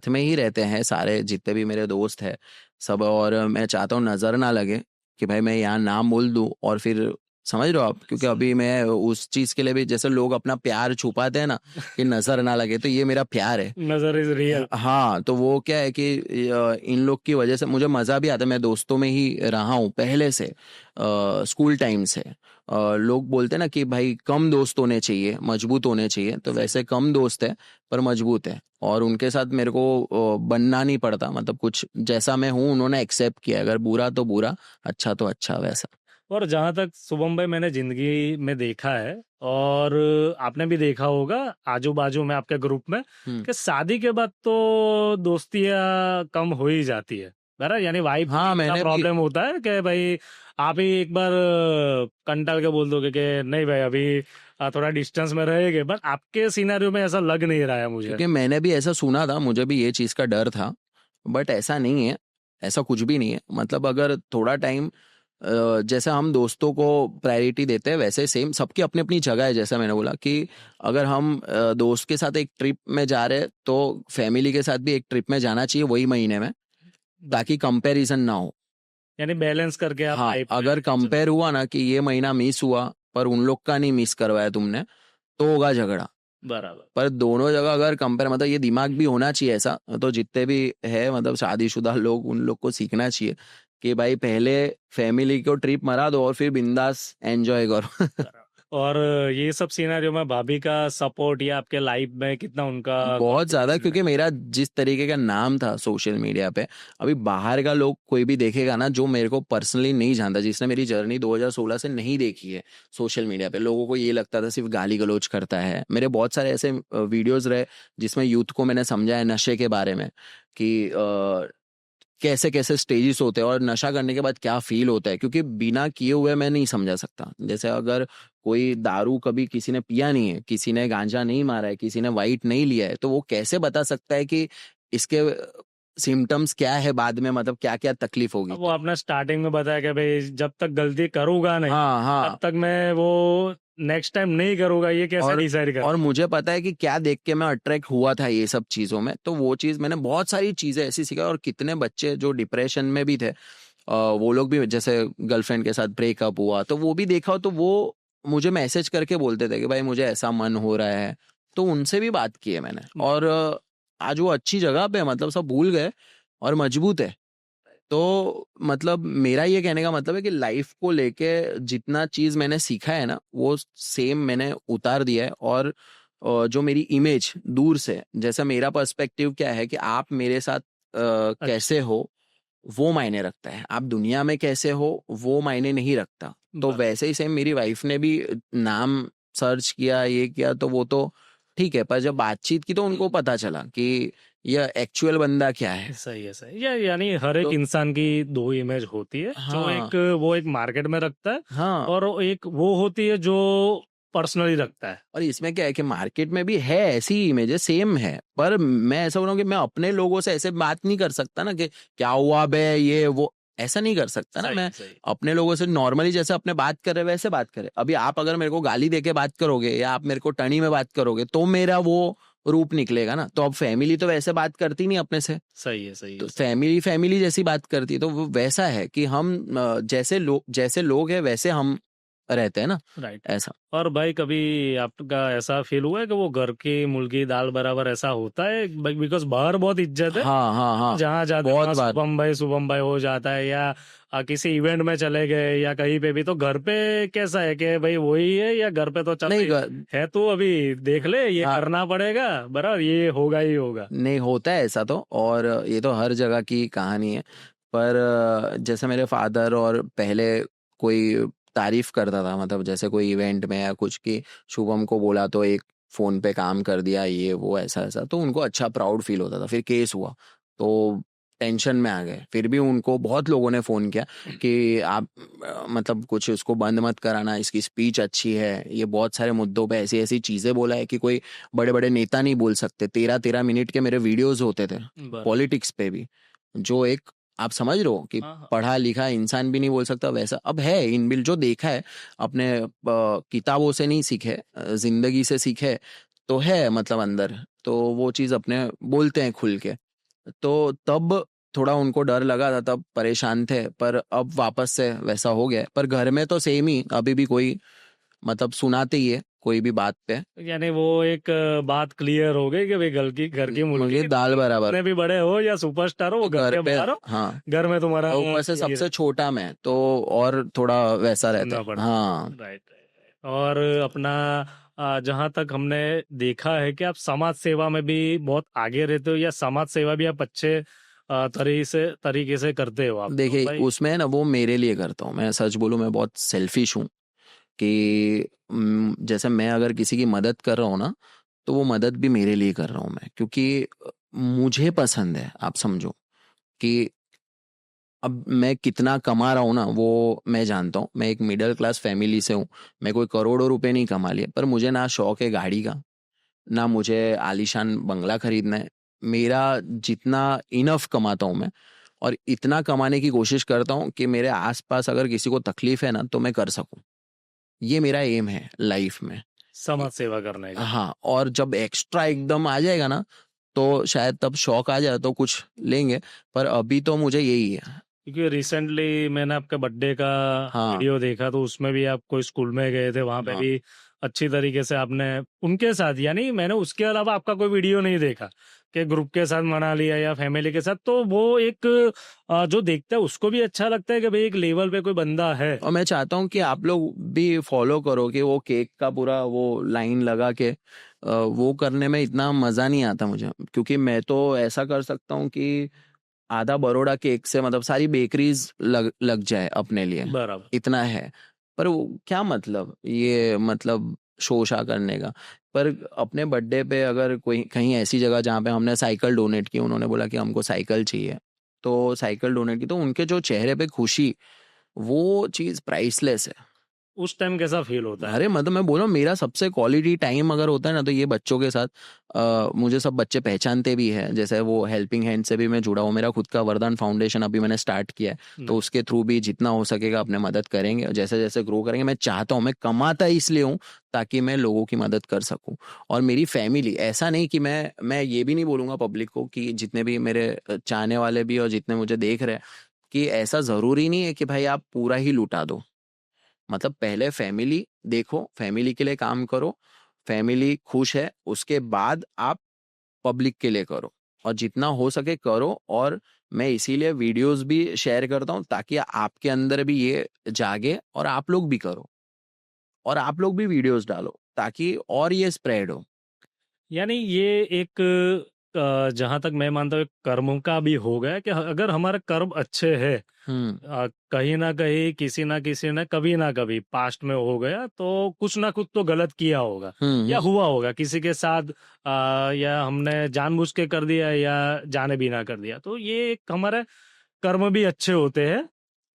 में ही रहते हैं सारे जितने भी मेरे दोस्त हैं सब। और मैं चाहता हूँ नजर ना लगे कि भाई मैं यहाँ नाम बोल दूं और फिर, समझ रहे हो आप, क्योंकि अभी मैं उस चीज के लिए भी, जैसे लोग अपना प्यार छुपाते हैं ना कि नजर ना लगे, तो ये मेरा प्यार है। नजर इज रियल। हाँ, तो वो क्या है कि इन लोग की वजह से मुझे मजा भी आता है। मैं दोस्तों में ही रहा हूँ पहले से, स्कूल टाइम से। लोग बोलते हैं ना कि भाई कम दोस्त होने चाहिए, मजबूत होने चाहिए, तो वैसे कम दोस्त है पर मजबूत है। और उनके साथ मेरे को बनना नहीं पड़ता, मतलब कुछ जैसा मैं हूँ उन्होंने एक्सेप्ट किया, अगर बुरा तो बुरा, अच्छा तो अच्छा, वैसा। और जहां तक शुभम भाई मैंने जिंदगी में देखा है, और आपने भी देखा होगा आजू बाजू में आपके ग्रुप में, हम्म। कि शादी के बाद तो दोस्तियां कम हो ही जाती है, बराबर, यानी वाइफ हाँ, का मैंने भी। प्रॉब्लम होता है कि भाई आप ही एक बार कंटल के बोल दोगे कि नहीं भाई अभी थोड़ा डिस्टेंस में रहेंगे, बट आपके सिनेरियो में ऐसा लग नहीं रहा है मुझे। क्योंकि मैंने भी ऐसा सुना था, मुझे भी ये चीज का डर था, बट ऐसा नहीं है। ऐसा कुछ भी नहीं है। मतलब अगर थोड़ा टाइम, जैसे हम दोस्तों को प्रायोरिटी देते हैं वैसे सेम सबकी अपनी अपनी जगह है। जैसा मैंने बोला कि अगर हम दोस्त के साथ एक ट्रिप में जा रहे हैं तो फैमिली के साथ भी एक ट्रिप में जाना चाहिए वही महीने में, ताकि कंपैरिजन ना हो। यानी बैलेंस करके आप हाँ, लाइफ में अगर आगे चल। कंपेयर हुआ ना कि ये महीना मिस हुआ पर उन लोग का नहीं मिस करवाया तुमने, तो होगा झगड़ा। बराबर। पर दोनों जगह अगर कंपेयर, मतलब ये दिमाग भी होना चाहिए ऐसा, तो जितने भी है मतलब शादीशुदा लोग, उन लोग को सीखना चाहिए कि भाई पहले फैमिली को ट्रिप मरा दो और फिर बिंदास एंजॉय करो। बराबर। और ये सब सिनेरियो में भाभी का सपोर्ट या आपके लाइफ में कितना उनका बहुत ज्यादा, कंट्रीब्यूशन क्योंकि है? मेरा जिस तरीके का नाम था सोशल मीडिया पे, अभी बाहर का लोग कोई भी देखेगा ना जो मेरे को पर्सनली नहीं जानता, जिसने मेरी जर्नी 2016 से नहीं देखी है सोशल मीडिया पे, लोगों को ये लगता था सिर्फ गाली गलौज करता है। मेरे बहुत सारे ऐसे वीडियोस रहे जिसमें यूथ को मैंने समझाया नशे के बारे में कि कैसे कैसे स्टेजेस होते हैं और नशा करने के बाद क्या फील होता है, क्योंकि बिना किए हुए मैं नहीं समझा सकता। जैसे अगर कोई दारू कभी किसी ने पिया नहीं है, किसी ने गांजा नहीं मारा है, किसी ने वाइट नहीं लिया है, तो वो कैसे बता सकता है कि इसके सिम्टम्स क्या है बाद में, मतलब क्या क्या तकलीफ होगी। अब वो आपने स्टार्टिंग में बताया कि भाई जब तक गलती करूंगा नहीं हाँ तब हाँ। तक मैं वो नेक्स्ट टाइम नहीं करूंगा, ये कैसे और डिसाइड कर? और मुझे पता है कि क्या देख के मैं अट्रैक्ट हुआ था ये सब चीजों में, तो वो चीज मैंने बहुत सारी चीजें ऐसी सीखा। और कितने बच्चे जो डिप्रेशन में भी थे, वो लोग भी, जैसे गर्लफ्रेंड के साथ ब्रेकअप हुआ तो वो भी देखा, तो वो मुझे मैसेज करके बोलते थे कि भाई मुझे ऐसा मन हो रहा है, तो उनसे भी बात की है मैंने। और आज वो अच्छी जगह पे है, मतलब सब भूल गए और मजबूत है। तो मतलब मेरा ये कहने का मतलब है कि लाइफ को लेके जितना चीज मैंने सीखा है ना, वो सेम मैंने उतार दिया है। और जो मेरी इमेज दूर से, जैसा मेरा पर्सपेक्टिव क्या है कि आप मेरे साथ अच्छा। कैसे हो वो मायने रखता है, आप दुनिया में कैसे हो वो मायने नहीं रखता। तो बर- वैसे ही सेम मेरी वाइफ ने भी नाम सर्च किया, ये किया, तो वो तो ठीक है, पर जब बातचीत की तो उनको पता चला कि यह एक्चुअल बंदा क्या है। सही है, सही है। यानी हर एक तो इंसान की दो इमेज होती है, जो हाँ एक वो एक मार्केट में रखता है हाँ। और एक वो होती है जो पर्सनली रखता है। और इसमें क्या है कि मार्केट में भी है ऐसी इमेजेस सेम है, पर मैं ऐसा बोल रहा हूँ कि मैं अपने लोगों से ऐसे बात नहीं कर सकता ना कि क्या हुआ बे ये वो, ऐसा नहीं कर सकता ना सही मैं। है, सही। अपने लोगों से नॉर्मली जैसे अपने बात कर रहे वैसे बात करें। अभी आप अगर मेरे को गाली दे के बात करोगे या आप मेरे को टनी में बात करोगे तो मेरा वो रूप निकलेगा ना। तो अब फैमिली तो वैसे बात करती नहीं अपने से, सही है, सही तो है, सही। फैमिली फैमिली जैसी बात करती है। तो वो वैसा है कि हम जैसे लोग हैं वैसे हम रहते हैं ना, राइट। ऐसा। और भाई कभी आपका ऐसा फील हुआ है कि वो घर की मुर्गी दाल बराबर ऐसा होता है? बिकॉज बाहर बहुत इज्जत है, हाँ हाँ हाँ। जहाँ जाते बहुत वहाँ बार। शुभम भाई हो जाता है, या किसी इवेंट में चले गए या कहीं पे भी, तो घर पे कैसा है कि भाई वही है, या घर पे तो चलो नहीं है तो अभी देख ले, ये हाँ, करना पड़ेगा, बराबर ये होगा ही होगा। नहीं होता है ऐसा तो, और ये तो हर जगह की कहानी है। पर जैसे मेरे फादर, और पहले कोई तारीफ करता था, मतलब जैसे कोई इवेंट में या कुछ की, शुभम को बोला तो एक फोन पे काम कर दिया ये वो ऐसा ऐसा, तो उनको अच्छा प्राउड फील होता था। फिर केस हुआ तो टेंशन में आ गए। फिर भी उनको बहुत लोगों ने फोन किया कि आप मतलब कुछ उसको बंद मत कराना, इसकी स्पीच अच्छी है, ये बहुत सारे मुद्दों पे ऐसी ऐसी चीजें बोला है कि कोई बड़े बड़े नेता नहीं बोल सकते। 13-13 मिनट के मेरे वीडियोस होते थे बराबर। पॉलिटिक्स पे भी, जो एक आप समझ रहे हो कि हाँ हाँ। पढ़ा लिखा इंसान भी नहीं बोल सकता वैसा। अब है इनबिल्ट, जो देखा है अपने किताबों से नहीं सीखे, जिंदगी से सीखे, तो है मतलब अंदर। तो वो चीज अपने बोलते हैं खुल के। तो तब थोड़ा उनको डर लगा था, तब परेशान थे, पर अब वापस से वैसा हो गया है। पर घर में तो सेम ही, अभी भी कोई मतलब सुनाते ही है कोई भी बात पे, यानी वो एक बात क्लियर हो गई कि भाई घर की मुझे मुर्गी, दाल बराबर। कितने भी बड़े हो या सुपरस्टार हो, वो तो घर घर के पे, बाहर हो, हाँ, घर में तुम्हारा और ऊपर से यही सबसे छोटा मैं तो, और थोड़ा वैसा रहता सुनना है। पड़ता हाँ है। Right, right. और अपना जहाँ तक हमने देखा है कि आप समाज सेवा में भी बहुत आगे रहते हो, या समाज सेवा भी आप अच्छे तरीके से करते हो आप, तो देखिए, भाई। उसमें ना वो मेरे लिए करता हूँ। मैं सच बोलूँ, मैं बहुत सेल्फिश हूँ कि जैसे मैं अगर किसी की मदद कर रहा हूँ ना, तो वो मदद भी मेरे लिए कर रहा हूँ मैं, क्योंकि मुझे पसंद है। आप समझो कि अब मैं कितना कमा रहा हूँ ना, वो मैं जानता हूँ। मैं एक मिडिल क्लास फैमिली से हूँ, मैं कोई करोड़ों रुपए नहीं कमा लिए, पर मुझे ना शौक है गाड़ी का, ना मुझे आलीशान बंगला खरीदना है। मेरा जितना इनफ कमाता हूँ मैं, और इतना कमाने की कोशिश करता हूँ कि मेरे आसपास अगर किसी को तकलीफ है ना तो मैं कर सकूं। ये मेरा एम है लाइफ में। समाज सेवा करने का। हाँ, और जब एक्स्ट्रा एकदम आ जाएगा ना, तो शायद तब शौक आ जाए तो कुछ लेंगे, पर अभी तो मुझे यही है। क्योंकि रिसेंटली मैंने आपके बर्थडे का हाँ वीडियो देखा, तो उसमें भी आप कोई स्कूल में गए थे, वहां पे हाँ। भी अच्छी तरीके से आपने उनके साथ, यानी मैंने उसके अलावा आपका कोई वीडियो नहीं देखा कि ग्रुप के साथ मना लिया या फैमिली के साथ। तो वो एक जो देखता है उसको भी अच्छा लगता है कि भाई एक लेवल पे कोई बंदा है। और मैं चाहता हूँ कि आप लोग भी फॉलो करो कि वो केक का पूरा वो लाइन लगा के वो करने में इतना मज़ा नहीं आता मुझे, क्योंकि मैं तो ऐसा कर सकता हूँ कि आधा बरोड़ा केक से मतलब सारी बेकरीज लग लग जाए अपने लिए, बराबर। इतना है। पर वो क्या मतलब, ये मतलब शोशा करने का। पर अपने बर्थडे पे अगर कोई कहीं ऐसी जगह जहाँ पे हमने साइकिल डोनेट की, उन्होंने बोला कि हमको साइकिल चाहिए, तो साइकिल डोनेट की, तो उनके जो चेहरे पे खुशी, वो चीज़ प्राइसलेस है। उस टाइम कैसा फील होता है? अरे मतलब मैं बोल रहा हूँ, मेरा सबसे क्वालिटी टाइम अगर होता है ना, तो ये बच्चों के साथ। मुझे सब बच्चे पहचानते भी हैं, जैसे वो हेल्पिंग हैंड से भी मैं जुड़ा हूँ, मेरा खुद का वरदान फाउंडेशन अभी मैंने स्टार्ट किया है। तो नहीं। उसके थ्रू भी जितना हो सकेगा अपने मदद करेंगे, और जैसे जैसे ग्रो करेंगे। मैं चाहता हूँ, मैं कमाता इसलिए हूँ ताकि मैं लोगों की मदद कर सकूँ। और मेरी फैमिली, ऐसा नहीं कि मैं ये भी नहीं बोलूँगा पब्लिक को, कि जितने भी मेरे चाहने वाले भी और जितने मुझे देख रहे हैं, कि ऐसा ज़रूरी नहीं है कि भाई आप पूरा ही लुटा दो। मतलब पहले फैमिली देखो, फैमिली के लिए काम करो, फैमिली खुश है, उसके बाद आप पब्लिक के लिए करो, और जितना हो सके करो। और मैं इसीलिए वीडियोस भी शेयर करता हूँ, ताकि आपके अंदर भी ये जागे और आप लोग भी करो, और आप लोग भी वीडियोस डालो, ताकि और ये स्प्रेड हो। यानी ये एक जहां तक मैं मानता हूँ एक कर्मों का भी हो गया कि अगर हमारे कर्म अच्छे है, हम्म कहीं ना कहीं किसी ना किसी ने कभी ना कभी पास्ट में हो गया तो कुछ ना कुछ तो गलत किया होगा या हम्म। हुआ होगा किसी के साथ, या हमने जानबूझ के कर दिया या जाने भी ना कर दिया, तो ये एक हमारे कर्म भी अच्छे होते हैं।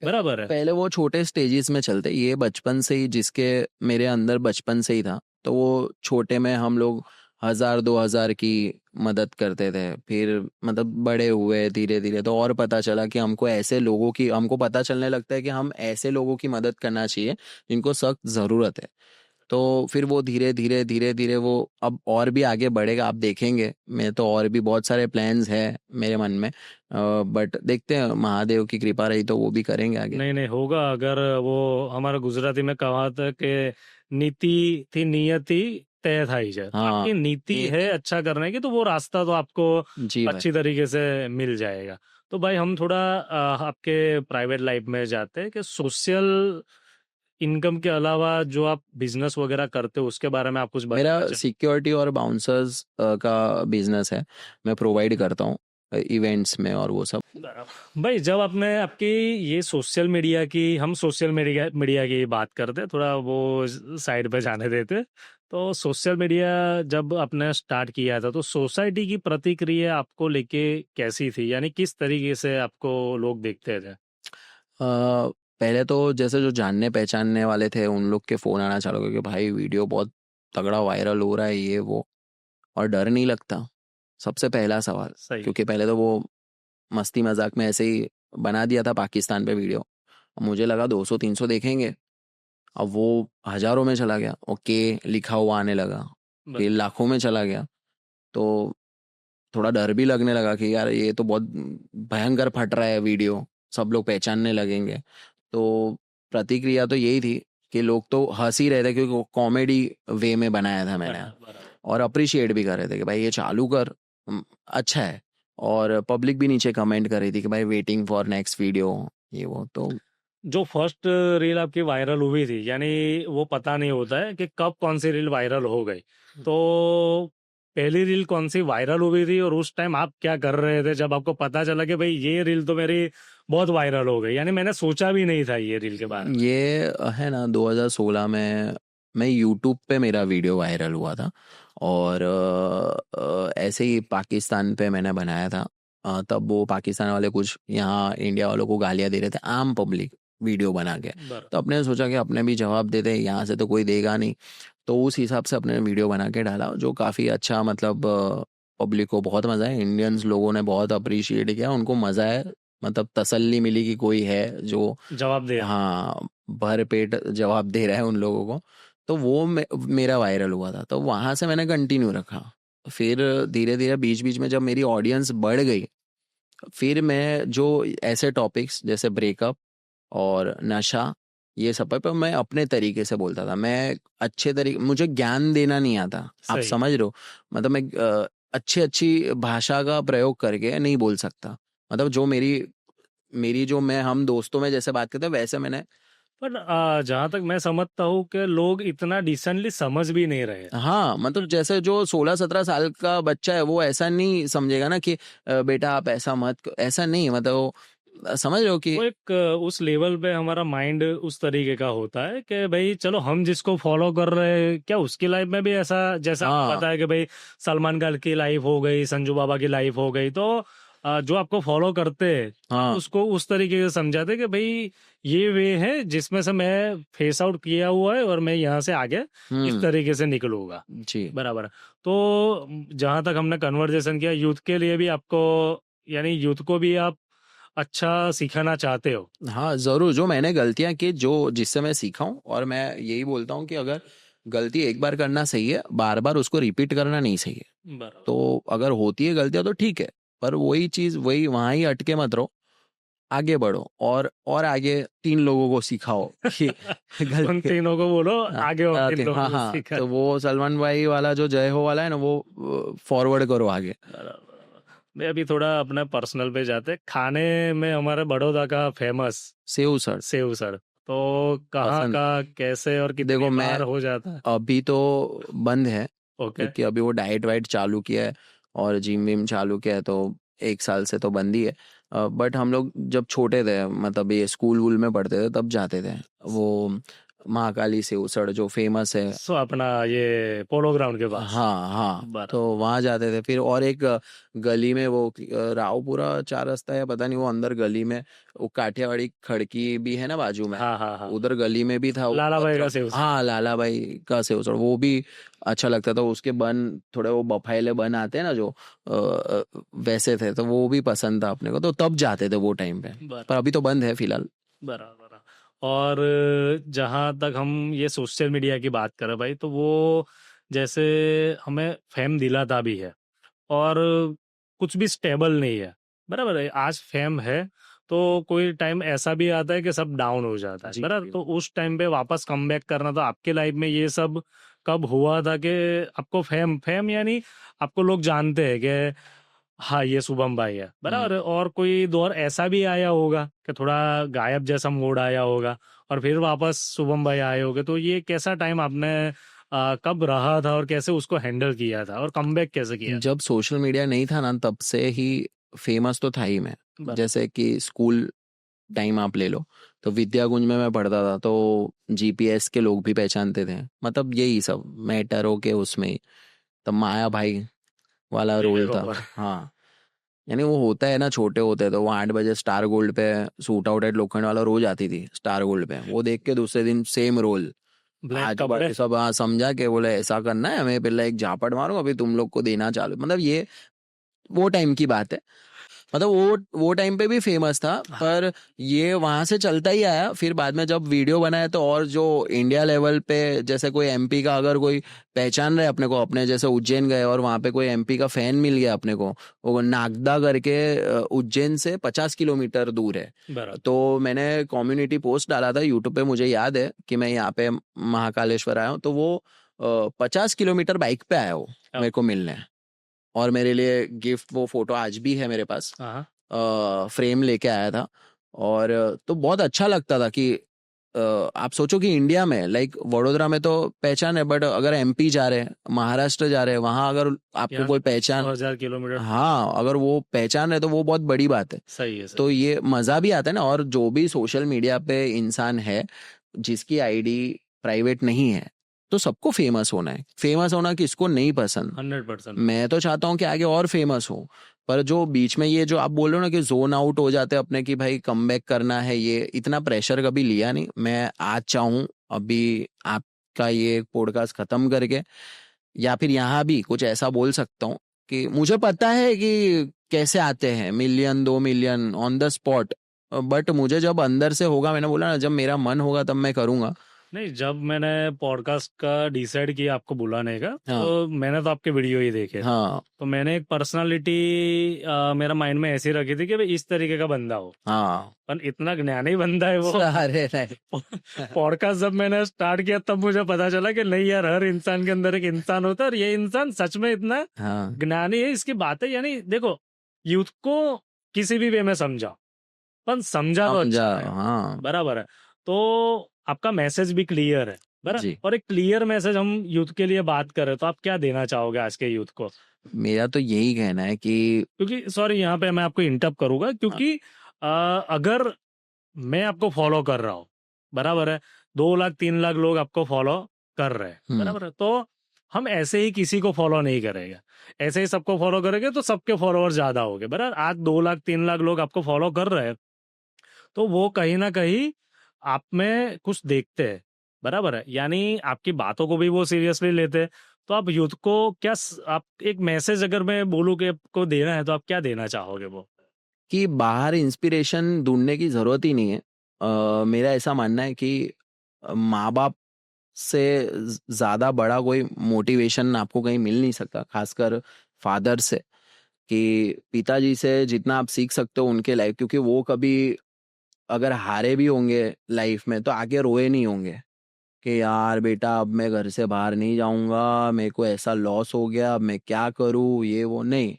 बराबर है। पहले वो छोटे स्टेजेस में चलते, ये बचपन से ही, जिसके मेरे अंदर बचपन से ही था, तो वो छोटे में हम लोग 1000 2000 की मदद करते थे। फिर मतलब बड़े हुए धीरे धीरे, तो और पता चला कि हमको ऐसे लोगों की, हमको पता चलने लगता है कि हम ऐसे लोगों की मदद करना चाहिए जिनको सख्त ज़रूरत है। तो फिर वो धीरे धीरे धीरे धीरे वो अब और भी आगे बढ़ेगा, आप देखेंगे। मैं तो और भी बहुत सारे प्लान्स हैं मेरे मन में, बट देखते हैं, महादेव की कृपा रही तो वो भी करेंगे आगे। नहीं नहीं होगा, अगर वो हमारा गुजराती में कहावत है कि नीति थी नियति तय था ही जाए, तो हाँ आपकी नीति ये, है अच्छा करने की, तो वो रास्ता तो आपको जी भाई। अच्छी तरीके से मिल जाएगा। तो भाई हम थोड़ा आपके प्राइवेट लाइफ में जाते हैं कि सोशल इनकम के अलावा जो आप बिजनेस वगैरह करते हो उसके बारे में आप कुछ मेरा बताना चाहें? सिक्योरिटी और बाउंसर्स का बिजनेस है, मैं प्रोवाइड करता हूँ इवेंट्स में और वो सब। बराबर। भाई जब आपने आपकी ये सोशल मीडिया की, हम सोशल मीडिया मीडिया की बात करते हैं, थोड़ा वो साइड पे जाने देते। तो सोशल मीडिया जब आपने स्टार्ट किया था तो सोसाइटी की प्रतिक्रिया आपको लेके कैसी थी, यानी किस तरीके से आपको लोग देखते थे? पहले तो जैसे जो जानने पहचानने वाले थे, उन लोग के फ़ोन आना चालू हो गए कि भाई वीडियो बहुत तगड़ा वायरल हो रहा है, ये वो। और डर नहीं लगता, सबसे पहला सवाल। सही। क्योंकि पहले तो वो मस्ती मजाक में ऐसे ही बना दिया था पाकिस्तान पे वीडियो, मुझे लगा 200 300 देखेंगे। अब वो हजारों में चला गया, ओके लिखा हुआ आने लगा, फिर बराबर। लाखों में चला गया। तो थोड़ा डर भी लगने लगा कि यार ये तो बहुत भयंकर फट रहा है वीडियो, सब लोग पहचानने लगेंगे। तो प्रतिक्रिया तो यही थी कि लोग तो हंस ही रहे थे, क्योंकि वो कॉमेडी वे में बनाया था मैंने। बराबर। और अप्रिशिएट भी कर रहे थे कि भाई ये चालू कर, अच्छा है। और पब्लिक भी नीचे कमेंट कर रही थी कि भाई वेटिंग फॉर नेक्स्ट वीडियो, ये वो। तो जो फर्स्ट रील आपकी वायरल हुई थी, यानी वो पता नहीं होता है कि कब कौन सी रील वायरल हो गई, तो पहली रील कौन सी वायरल हुई थी और उस टाइम आप क्या कर रहे थे जब आपको पता चला कि भाई ये रील तो मेरी बहुत वायरल हो गई, यानी मैंने सोचा भी नहीं था ये रील के बारे में? ये है ना, 2016 में मैं यूट्यूब पे मेरा वीडियो वायरल हुआ था। और ऐसे ही पाकिस्तान पे मैंने बनाया था। तब वो पाकिस्तान वाले कुछ यहाँ इंडिया वालों को गालियाँ दे रहे थे, आम पब्लिक वीडियो बना के। बराबर। तो अपने सोचा कि अपने भी जवाब दे दे, यहाँ से तो कोई देगा नहीं। तो उस हिसाब से अपने वीडियो बना के डाला, जो काफ़ी अच्छा, मतलब पब्लिक को बहुत मज़ा है, इंडियंस लोगों ने बहुत अप्रिशिएट किया, उनको मज़ा है। मतलब तसल्ली मिली कि कोई है जो, जवाब दिया। हाँ, भर पेट जवाब दे रहा है उन लोगों को। तो वो मेरा वायरल हुआ था, तो वहाँ से मैंने कंटिन्यू रखा। फिर धीरे धीरे बीच बीच में जब मेरी ऑडियंस बढ़ गई, फिर मैं जो ऐसे टॉपिक्स जैसे ब्रेकअप और नशा, ये सब पर मैं अपने तरीके से बोलता था। मैं अच्छे तरीके, मुझे ज्ञान देना नहीं आता, आप सही। समझ रहे हो। मतलब मैं अच्छी अच्छी भाषा का प्रयोग करके नहीं बोल सकता। मतलब जो मेरी मेरी जो मैं हम दोस्तों में जैसे बात करते हैं वैसे मैंने। पर जहां तक मैं समझता हूँ कि लोग इतना डिसेंटली समझ भी नहीं रहे। हाँ, मतलब जैसे जो 16-17 साल का बच्चा है वो ऐसा नहीं समझेगा ना कि बेटा आप ऐसा ऐसा नहीं, मतलब समझ रहे हो कि। वो एक उस लेवल पे हमारा माइंड उस तरीके का होता है कि भाई चलो हम जिसको फॉलो कर रहे हैं क्या उसकी लाइफ में भी ऐसा, जैसा आपने हाँ बताया कि भाई सलमान खान की लाइफ हो गई, संजू बाबा की लाइफ हो गई, तो जो आपको फॉलो करते हैं आप हाँ। उसको उस तरीके से समझाते हैं कि भाई ये वे है जिसमें से मैं फेस आउट किया हुआ है और मैं यहाँ से आगे इस हम्म। तरीके से निकलूंगा। जी। बराबर है। तो जहां तक हमने कन्वर्जेशन किया यूथ के लिए भी आपको, यानी यूथ को भी आप अच्छा सिखाना चाहते हो। हाँ जरूर, जो मैंने गलतियां की, जो जिससे मैं सीखा हूँ, और मैं यही बोलता हूँ कि अगर गलती एक बार करना सही है, बार बार उसको रिपीट करना नहीं सही है। बराबर। तो अगर होती है गलतियां तो ठीक है, पर वही चीज वही वहां ही अटके मत रहो, आगे बढ़ो और आगे 3 लोगों को सिखाओ कि उन गलती। तीनों को बोलो हाँ आगे और तीन हाँ लोगों को हाँ, सिखा। तो वो सलमान भाई वाला जो जय हो वाला है ना, वो फॉरवर्ड करो आगे। बराबर। मैं अभी थोड़ा अपने पर्सनल पे जाते, खाने में हमारे बड़ौदा का famous save sir save sir, तो कहाँ पसंद। का कैसे और कितनी देखो मैं बार हो जाता है? अभी तो बंद है, ओके। क्योंकि अभी वो डाइट वाइट चालू किया है और जिम विम चालू किया है, तो 1 साल से तो बंद ही है। बट हम लोग जब छोटे थे, मतलब ये स्कूल वूल में पढ़ते थे, तब जाते थे। वो महाकाली से उसड़ जो फेमस है। सो अपना ये पोलो ग्राउंड के पास। हाँ हाँ, तो बराबर। वहाँ जाते थे। फिर और एक गली में वो रावपुरा 4 रास्ता है, पता नहीं, वो अंदर गली में वो काठियावाड़ी खड़की भी है ना बाजू में, हाँ हाँ हाँ। उधर गली में भी था वो लाला भाई का सेव सर। हाँ, लाला भाई का सेव सर, वो भी अच्छा लगता था। उसके बन थोड़े वो बफाइले बन आते हैं ना जो वैसे थे, तो वो भी पसंद था अपने को, तो तब जाते थे वो टाइम पे। पर अभी तो बंद है फिलहाल। बराबर। और जहाँ तक हम ये सोशल मीडिया की बात करें भाई, तो वो जैसे हमें फेम दिलाता भी है और कुछ भी स्टेबल नहीं है। बराबर है, आज फेम है तो कोई टाइम ऐसा भी आता है कि सब डाउन हो जाता है। जी बराबर, तो उस टाइम पे वापस कम बैक करना, तो आपके लाइफ में ये सब कब हुआ था कि आपको फेम फेम यानी आपको लोग जानते हैं कि हाँ ये शुभम भाई है। हम्म। बराबर है। और कोई दौर ऐसा भी आया होगा कि थोड़ा गायब जैसा मोड आया होगा और फिर वापस शुभम भाई आए होंगे, तो ये कैसा टाइम आपने कब रहा था और कैसे उसको हैंडल किया था और कमबैक कैसे किया? जब सोशल मीडिया नहीं था ना, तब से ही फेमस तो था ही मैं। बराबर। जैसे कि स्कूल टाइम आप ले लो, तो विद्याकुंज में मैं पढ़ता था, तो जीपीएस के लोग भी पहचानते थे, मतलब यही सब मैटरों के उसमें ही। तब माया भाई वाला विवेक रोल था। ओबराय। हाँ, यानी वो होता है ना, छोटे होते तो वो 8 बजे स्टार गोल्ड पे सूट आउट एट लोखंड वाला रोज आती थी स्टार गोल्ड पे, वो देख के दूसरे दिन सेम रोल। ब्लैक आज कपड़े। बड़े सब हाँ समझा के बोले ऐसा करना है हमें, पहले एक झापड़ मारूंगा अभी तुम लोग को देना चालू, मतलब ये वो टाइम की बात है। मतलब वो टाइम पे भी फेमस था, पर ये वहां से चलता ही आया। फिर बाद में जब वीडियो बनाया तो, और जो इंडिया लेवल पे जैसे कोई एमपी का अगर कोई पहचान रहे अपने को, अपने जैसे उज्जैन गए और वहां पे कोई एमपी का फैन मिल गया अपने को, वो नागदा करके उज्जैन से 50 किलोमीटर दूर है। बराबर। तो मैंने कम्युनिटी पोस्ट डाला था यूट्यूब पे, मुझे याद है कि मैं यहाँ पे महाकालेश्वर आया हूँ, तो वो 50 किलोमीटर बाइक पे आया वो अब। मेरे को मिलने। और मेरे लिए गिफ्ट, वो फोटो आज भी है मेरे पास, हाँ। फ्रेम लेके आया था। और तो बहुत अच्छा लगता था कि आप सोचो कि इंडिया में लाइक वडोदरा में तो पहचान है, बट अगर एमपी जा रहे हैं, महाराष्ट्र जा रहे हैं, वहां अगर आपको यहाँ कोई से पहचान, 100,000 किलोमीटर। हाँ अगर वो पहचान है तो वो बहुत बड़ी बात है। सही है, सही। तो ये मजा भी आता है ना। और जो भी सोशल मीडिया पे इंसान है जिसकी आईडी प्राइवेट नहीं है, तो सबको फेमस होना है। फेमस होना किसको नहीं पसंद। 100%। मैं तो चाहता हूँ कि आगे और फेमस हो, पर जो बीच में ये जो आप बोल रहे हो ना कि जोन आउट हो जाते हैं अपने, कि भाई कमबैक करना है, ये इतना प्रेशर कभी लिया नहीं। मैं आज चाहूँ अभी आपका ये पॉडकास्ट खत्म करके, या फिर यहाँ भी कुछ ऐसा बोल सकता हूँ कि मुझे पता है कि कैसे आते हैं 1 million 2 million on the spot, but मुझे जब अंदर से होगा, मैंने बोला ना, जब मेरा मन होगा तब मैं करूंगा। नहीं, जब मैंने पॉडकास्ट का डिसाइड किया आपको बुलाने का, हाँ तो मैंने तो आपके वीडियो ही देखे। हाँ तो मैंने एक पर्सनालिटी मेरा माइंड में ऐसी रखी थी कि भाई इस तरीके का बंदा हो, हाँ पर इतना ज्ञानी बंदा है वो। अरे नहीं पॉडकास्ट जब मैंने स्टार्ट किया तब मुझे पता चला कि नहीं यार, हर इंसान के अंदर एक इंसान होता है, और ये इंसान सच में इतना हाँ ज्ञानी है। इसकी बातें, यानी देखो, यूथ को किसी भी वे में समझा, पर समझा तो समझा अच्छा है, हाँ बराबर है। तो आपका मैसेज भी क्लियर है, बराबर। जी। और एक क्लियर मैसेज हम यूथ के लिए बात करें तो आप क्या देना चाहोगे आज के यूथ को? मेरा तो यही कहना है कि क्योंकि सॉरी, यहाँ पे मैं आपको इंटरप्ट करूंगा, क्योंकि अगर मैं आपको फॉलो कर रहा हूँ, बराबर है, 2 लाख 3 लाख लोग आपको फॉलो कर रहे हैं, बराबर है, तो हम ऐसे ही किसी को फॉलो नहीं करेंगे। ऐसे ही सबको फॉलो करेंगे तो सबके फॉलोअर ज्यादा हो गए, बराबर। आज 2 लाख 3 लाख लोग आपको फॉलो कर रहे हैं, तो वो कहीं ना कहीं आप में कुछ देखते हैं, बराबर है, यानी आपकी बातों को भी वो सीरियसली लेते हैं। तो आप यूथ को क्या आप एक मैसेज अगर मैं बोलूँ कि आपको देना है, तो आप क्या देना चाहोगे वो? कि बाहर इंस्पिरेशन ढूंढने की जरूरत ही नहीं है। मेरा ऐसा मानना है कि माँ बाप से ज्यादा बड़ा कोई मोटिवेशन आपको कहीं मिल नहीं सकता, खासकर फादर से। कि पिताजी से जितना आप सीख सकते हो उनके लाइफ, क्योंकि वो कभी अगर हारे भी होंगे लाइफ में तो आके रोए नहीं होंगे कि यार बेटा अब मैं घर से बाहर नहीं जाऊंगा, मेरे को ऐसा लॉस हो गया, अब मैं क्या करूँ, ये वो नहीं।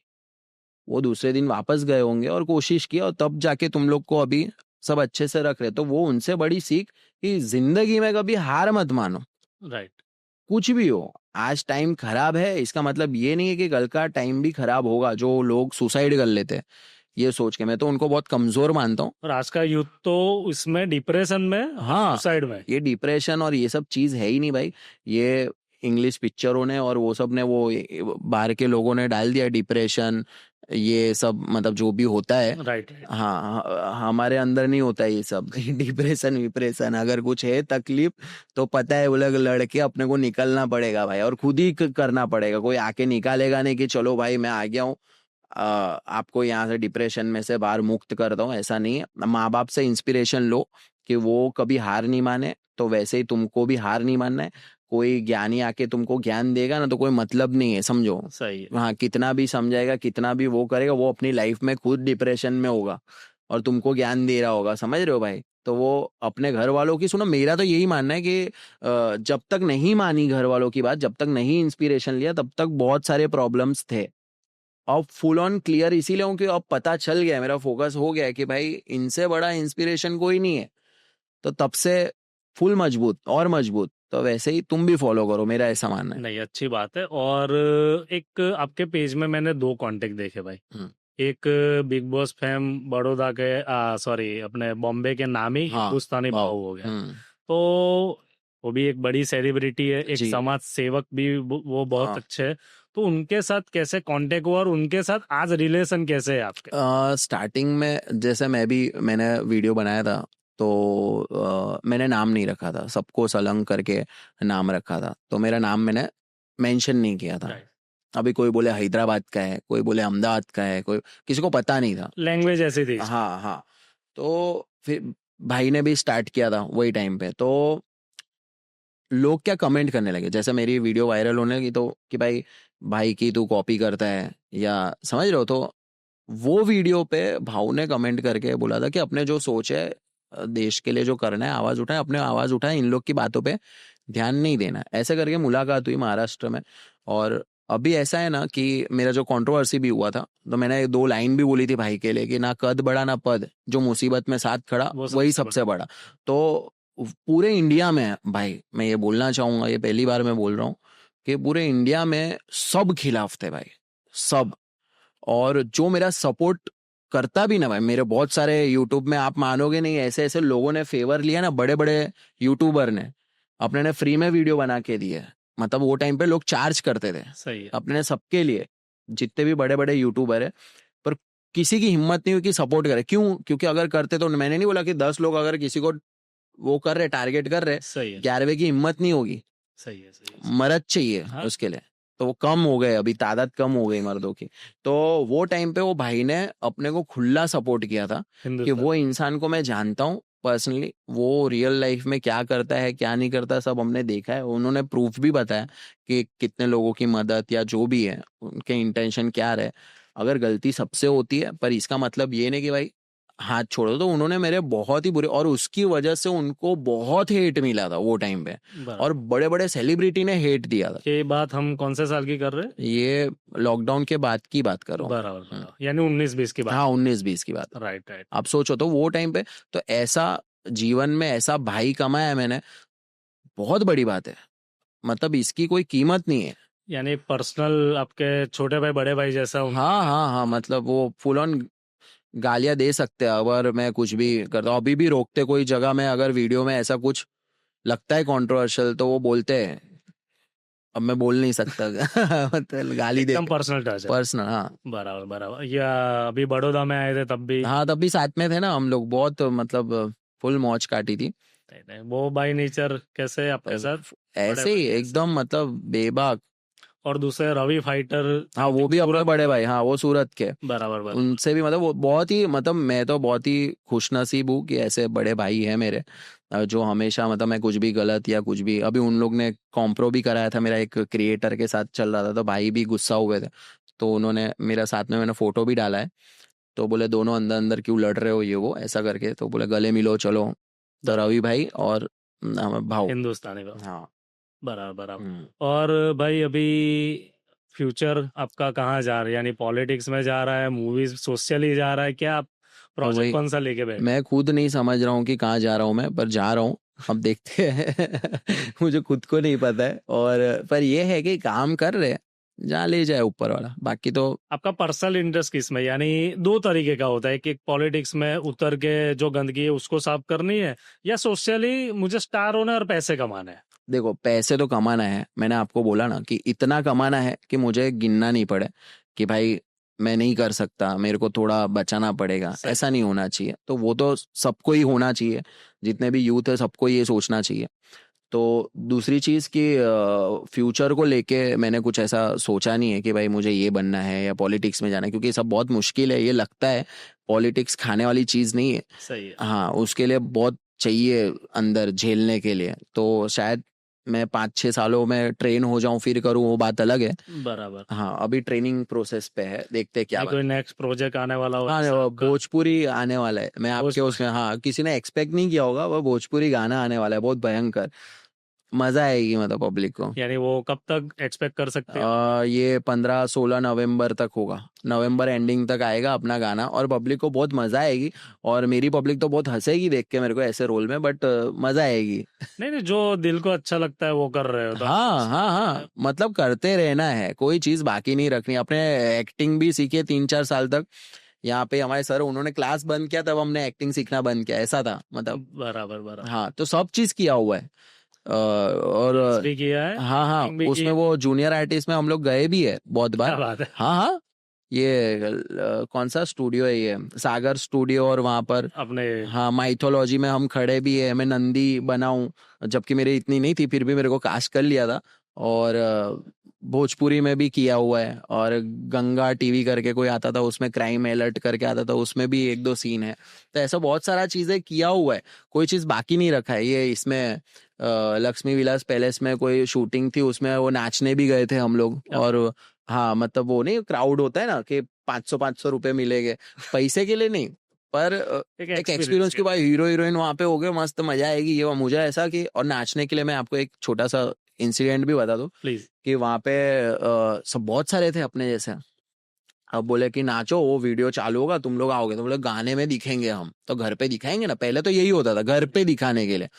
वो दूसरे दिन वापस गए होंगे और कोशिश किया, और तब जाके तुम लोग को अभी सब अच्छे से रख रहे। तो वो उनसे बड़ी सीख कि जिंदगी में कभी हार मत मानो। राइट। कुछ भी हो, आज टाइम खराब है इसका मतलब ये नहीं है कि कल का टाइम भी खराब होगा। जो लोग सुसाइड कर लेते हैं ये सोच के, मैं तो उनको बहुत कमजोर मानता हूँ। और आज का यूथ तो इसमें डिप्रेशन में और हाँ, सुसाइड में। ये डिप्रेशन और ये सब चीज है ही नहीं भाई। ये इंग्लिश पिक्चरों ने और वो सब ने, वो बाहर के लोगों ने डाल दिया डिप्रेशन, ये सब मतलब जो भी होता है। राइट। हाँ, हमारे अंदर नहीं होता है ये सब डिप्रेशन विप्रेशन। अगर कुछ है तकलीफ तो पता है वो लोग लड़के अपने को निकलना पड़ेगा भाई, और खुद ही करना पड़ेगा। कोई आके निकालेगा नहीं कि चलो भाई मैं आ गया हूँ, आपको यहाँ से डिप्रेशन में से बाहर मुक्त करता हूँ, ऐसा नहीं है। माँ बाप से इंस्पिरेशन लो कि वो कभी हार नहीं माने, तो वैसे ही तुमको भी हार नहीं मानना है। कोई ज्ञानी आके तुमको ज्ञान देगा ना तो कोई मतलब नहीं है, समझो। सही है। हाँ, कितना भी समझाएगा, कितना भी वो करेगा, वो अपनी लाइफ में खुद डिप्रेशन में होगा और तुमको ज्ञान दे रहा होगा, समझ रहे हो भाई। तो वो अपने घर वालों की सुनो। मेरा तो यही मानना है कि जब तक नहीं मानी घर वालों की बात, जब तक नहीं इंस्पिरेशन लिया, तब तक बहुत सारे प्रॉब्लम्स थे। अब फुल ऑन क्लियर इसीलिए हूँ कि अब पता चल गया, मेरा फोकस हो गया है कि भाई इनसे बड़ा इंस्पिरेशन कोई नहीं है। तो तब से फुल मजबूत और मजबूत। तो वैसे ही तुम भी फॉलो करो, मेरा ऐसा मानना है। नहीं, अच्छी बात है। और एक आपके पेज में मैंने 2 कांटेक्ट देखे भाई। हम्म, एक बिग बॉस फेम बड़ौदा के, सॉरी, अपने बॉम्बे के नामी हाँ हिंदुस्तानी वाओ। भाऊ हो गया। तो वो भी एक बड़ी सेलिब्रिटी है, एक जी। समाज सेवक भी, वो बहुत हाँ, अच्छे है। तो उनके साथ कैसे कांटेक्ट हुआ और उनके साथ आज रिलेशन कैसे है आपके? स्टार्टिंग में जैसे मैंने वीडियो बनाया था, तो मैंने नाम नहीं रखा था, सबको सलंग करके नाम रखा था। तो मेरा नाम मैंने मेंशन नहीं किया था। राइट। अभी कोई बोले हैदराबाद का है, कोई बोले अहमदाबाद का है, कोई, किसी को पता नहीं था। लैंग्वेज ऐसी थी। हाँ हाँ। तो फिर भाई ने भी स्टार्ट किया था वही टाइम पे। तो लोग क्या कमेंट करने लगे, जैसे मेरी वीडियो वायरल होने लगी तो कि भाई भाई की तू कॉपी करता है, या समझ रहे हो। तो वो वीडियो पे भाऊ ने कमेंट करके बोला था कि अपने जो सोच है, देश के लिए जो करना है, आवाज उठाए, अपने आवाज उठाए, इन लोग की बातों पे ध्यान नहीं देना है। ऐसे करके मुलाकात हुई महाराष्ट्र में। और अभी ऐसा है ना कि मेरा जो कंट्रोवर्सी भी हुआ था, तो मैंने 2 लाइन भी बोली थी भाई के लिए कि ना कद बड़ा ना पद, जो मुसीबत में साथ खड़ा वो वही सबसे सबसे बड़ा। बड़ा। तो पूरे इंडिया में भाई, मैं ये बोलना चाहूंगा, ये पहली बार मैं बोल रहा हूँ कि पूरे इंडिया में सब खिलाफ थे भाई, सब। और जो मेरा सपोर्ट करता भी ना भाई, मेरे बहुत सारे यूट्यूब में, आप मानोगे नहीं, ऐसे ऐसे लोगों ने फेवर लिया ना, बड़े बड़े यूट्यूबर ने अपने ने फ्री में वीडियो बना के दिए। मतलब वो टाइम पे लोग चार्ज करते थे सही है। अपने सबके लिए, जितने भी बड़े बड़े यूट्यूबर है। पर किसी की हिम्मत नहीं हुई कि सपोर्ट करे। क्यों? क्योंकि अगर करते तो, मैंने नहीं बोला कि 10 लोग अगर किसी को वो कर रहे, टारगेट कर रहे, सही है। 11वें की हिम्मत नहीं होगी। सही है। सही है। मर्द चाहिए हाँ। उसके लिए। तो वो कम हो गए, अभी तादाद कम हो गई मर्दों की। तो वो टाइम पे वो भाई ने अपने को खुला सपोर्ट किया था कि हिंदुस्तान। वो इंसान को मैं जानता हूँ, पर्सनली वो रियल लाइफ में क्या करता है क्या नहीं करता सब हमने देखा है, उन्होंने प्रूफ भी बताया कि कितने लोगों की मदद या जो भी है उनके इंटेंशन क्या रहे। अगर गलती सबसे होती है पर इसका मतलब ये नहीं कि भाई हाथ छोड़ो। तो उन्होंने मेरे बहुत ही बुरे, और उसकी वजह से उनको बहुत हेट मिला था वो टाइम पे, और बराबर। बड़े बड़े सेलिब्रिटी ने हेट दिया था। ये बात हम कौन से साल की कर रहे हैं? ये लॉकडाउन के बाद की बात कर रहा हूँ। बराबर बराबर, यानी 19-20 की बात। हाँ 19-20 की बात। Right right. आप सोचो तो वो टाइम पे तो ऐसा जीवन में ऐसा भाई कमाया है मैंने, बहुत बड़ी बात है। मतलब इसकी कोई कीमत नहीं है। यानी पर्सनल आपके छोटे भाई बड़े भाई जैसा हाँ हाँ हाँ, मतलब वो फुल ऑन गालियां दे सकते हैं अगर मैं कुछ भी करता हूँ। अभी भी रोकते कोई जगह में, अगर वीडियो में ऐसा कुछ लगता है कंट्रोवर्शियल तो वो बोलते हैं। अब मैं बोल नहीं सकता मतलब गाली एकदम देते। पर्सनल टच है। पर्सनल, हाँ। बराबर बराबर। या अभी बड़ौदा में आए थे तब भी? हाँ तब भी साथ में थे ना हम लोग, बहुत मतलब फुल मौज काटी थी। नहीं नहीं, वो बाई नेचर कैसे आपके साथ? बड़े ऐसे ही भाई जैसे। एकदम मतलब बेबाक। और दूसरे रवि फाइटर, हाँ आई वो थिंक भी अपने सूरत बड़े के। भाई, हाँ वो सूरत के। बराबर बराबर। उनसे भी मतलब वो बहुत ही, मतलब मैं तो बहुत ही खुशनसीब हूँ कि ऐसे बड़े भाई हैं मेरे, जो हमेशा मतलब मैं कुछ भी गलत या कुछ भी, अभी उन लोग ने कॉम्प्रो भी कराया था मेरा एक क्रिएटर के साथ चल रहा था तो भाई भी गुस्सा हुए थे। तो उन्होंने मेरा साथ में, मैंने फोटो भी डाला है, तो बोले दोनों अंदर अंदर क्यों लड़ रहे हो ये वो ऐसा करके, तो बोले गले मिलो चलो। तो रवि भाई और भाव। हिंदुस्तानी का। हाँ। बराबर बराबर। हम्म। और भाई अभी फ्यूचर आपका कहाँ जा रहा है? यानी पॉलिटिक्स में जा रहा है, मूवीज सोशली जा रहा है, क्या आप और प्रोजेक्ट वही कौन सा लेके बैठे? मैं खुद नहीं समझ रहा हूँ कि कहाँ जा रहा हूँ मैं, पर जा रहा हूँ। अब देखते हैं मुझे खुद को नहीं पता है, और पर ये है कि काम कर रहे हैं, जहाँ ले जाए ऊपर वाला, बाकी तो। आपका पर्सनल इंटरेस्ट किस में? यानी दो तरीके का होता है कि पॉलिटिक्स में उतर के जो गंदगी है उसको साफ करनी है, या सोशली मुझे स्टार होना है और पैसे कमाने हैं। देखो पैसे तो कमाना है, मैंने आपको बोला ना कि इतना कमाना है कि मुझे गिनना नहीं पड़े कि भाई मैं नहीं कर सकता, मेरे को थोड़ा बचाना पड़ेगा, सही। ऐसा नहीं होना चाहिए। तो वो तो सबको ही होना चाहिए, जितने भी यूथ है सबको ये सोचना चाहिए। तो दूसरी चीज़ कि फ्यूचर को लेके मैंने कुछ ऐसा सोचा नहीं है कि भाई मुझे ये बनना है या पॉलिटिक्स में जाना है, क्योंकि ये सब बहुत मुश्किल है। ये लगता है पॉलिटिक्स खाने वाली चीज़ नहीं है। सही है। हाँ उसके लिए बहुत चाहिए अंदर झेलने के लिए, तो शायद मैं 5-6 सालों में ट्रेन हो जाऊं फिर करूं, वो बात अलग है। बराबर। हाँ अभी ट्रेनिंग प्रोसेस पे है, देखते हैं क्या नहीं, बात। कोई नेक्स्ट प्रोजेक्ट आने वाला हो ऐसा हाँ आपका? भोजपुरी आने वाला है, मैं आपके भोजपुरी। उसमें, हाँ किसी ने एक्सपेक्ट नहीं किया होगा, वो भोजपुरी गाना आने वाला है बहुत भयंकर। मजा आएगी मतलब पब्लिक को। यानी वो कब तक एक्सपेक्ट कर सकते हैं? ये 15-16 नवंबर तक होगा, नवंबर एंडिंग तक आएगा अपना गाना, और पब्लिक को बहुत मजा आएगी। और मेरी पब्लिक तो बहुत हंसेगी देख के मेरे को ऐसे रोल में, बट मजा आएगी। नहीं नहीं, जो दिल को अच्छा लगता है वो कर रहे हो तो हाँ हाँ हाँ, मतलब करते रहना है, कोई चीज बाकी नहीं रखनी। अपने एक्टिंग भी सीखे 3-4 साल तक यहाँ पे, हमारे सर उन्होंने क्लास बंद किया तब हमने एक्टिंग सीखना बंद किया, ऐसा था मतलब। बराबर बराबर। हाँ तो सब चीज किया हुआ है। और डांस भी किया है, हाँ हाँ एक्टिंग भी की उसमें है। वो जूनियर आर्टिस्ट में हम लोग गए भी है बहुत क्या बार। बात है। हाँ हाँ, ये कौन सा स्टूडियो है ये, सागर स्टूडियो, और वहां पर अपने। हाँ माइथोलॉजी में हम खड़े भी है, मैं नंदी बनाऊं, जबकि मेरी इतनी नहीं थी फिर भी मेरे को कास्ट कर लिया था। और भोजपुरी में भी किया हुआ है, और गंगा टीवी करके कोई आता था उसमें क्राइम अलर्ट करके आता था, उसमें भी 1-2 सीन है। तो ऐसा बहुत सारा चीजें किया हुआ है, कोई चीज बाकी नहीं रखा है। ये इसमें लक्ष्मी विलास पैलेस में कोई शूटिंग थी, उसमें वो नाचने भी गए थे हम लोग। क्या और हाँ मतलब वो नहीं क्राउड होता है ना कि 500-500 रुपए मिलेंगे, पैसे के लिए नहीं, पर एक एक एक्सपीरियंस एक्सपीरियंस के बाद हीरो हीरोइन वहां पे हो गए, मस्त मजा आएगी ये वो। मुझे ऐसा कि, और नाचने के लिए मैं आपको एक छोटा सा इंसिडेंट भी बता दूं प्लीज। कि वहां पे सब बहुत सारे थे अपने जैसे। अब बोले कि नाचो, वो वीडियो चालू होगा तुम लोग आओगे, तो बोले गाने में दिखेंगे हम, तो घर पे दिखाएंगे ना, पहले तो यही होता था घर पे दिखाने के लिए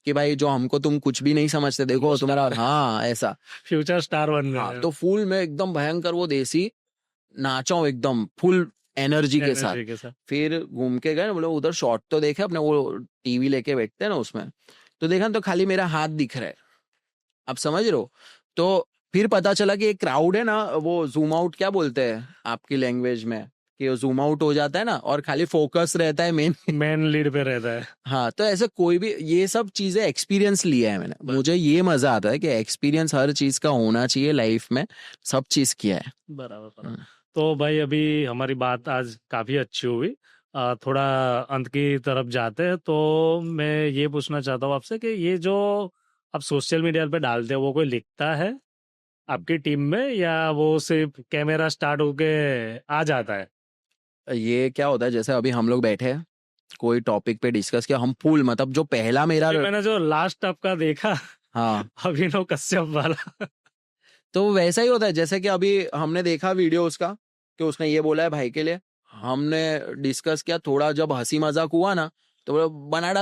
कि भाई जो हमको तुम कुछ भी नहीं समझते, देखो तुम्हारा, हाँ ऐसा। फ्यूचर स्टार बन हाँ रहे तो फुल में एकदम भयंकर वो देसी नाचा हूँ एकदम फुल एनर्जी के साथ। एनर्जी के साथ। फिर घूम के गए, बोले उधर शॉट तो देखे अपने, वो टीवी लेके बैठते हैं ना उसमें, तो देखा तो खाली मेरा हाथ दिख रहा है, आप समझ रहे हो। तो फिर पता चला कि एक क्राउड है ना, वो जूम आउट क्या बोलते हैं आपकी लैंग्वेज में, कि वो जूम आउट हो जाता है ना और खाली फोकस रहता है मेन। मेन लीड पे रहता है। हाँ तो ऐसे कोई भी, ये सब चीजें एक्सपीरियंस लिया है मैंने, मुझे ये मजा आता है कि एक्सपीरियंस हर चीज का होना चाहिए लाइफ में, सब चीज किया है। बराबर बराबर। तो भाई अभी हमारी बात आज काफी अच्छी हुई, थोड़ा अंत की तरफ जाते हैं, तो मैं ये पूछना चाहता हूँ आपसे कि ये जो आप सोशल मीडिया पे डालते हो, वो कोई लिखता है आपकी टीम में, या वो सिर्फ कैमरा स्टार्ट होके आ जाता है? ये क्या होता है, जैसे अभी हम लोग बैठे हैं, कोई टॉपिक पे डिस्कस किया, हम फुल मतलब जो पहला मेरा। अभी मैंने जो लास्ट आपका देखा हाँ, अभिनव कश्यप वाला। तो वैसा ही होता है, जैसे कि अभी हमने देखा वीडियो उसका कि उसने ये बोला है भाई के लिए, हमने डिस्कस किया थोड़ा, जब हंसी मजाक हुआ ना, तो बोला,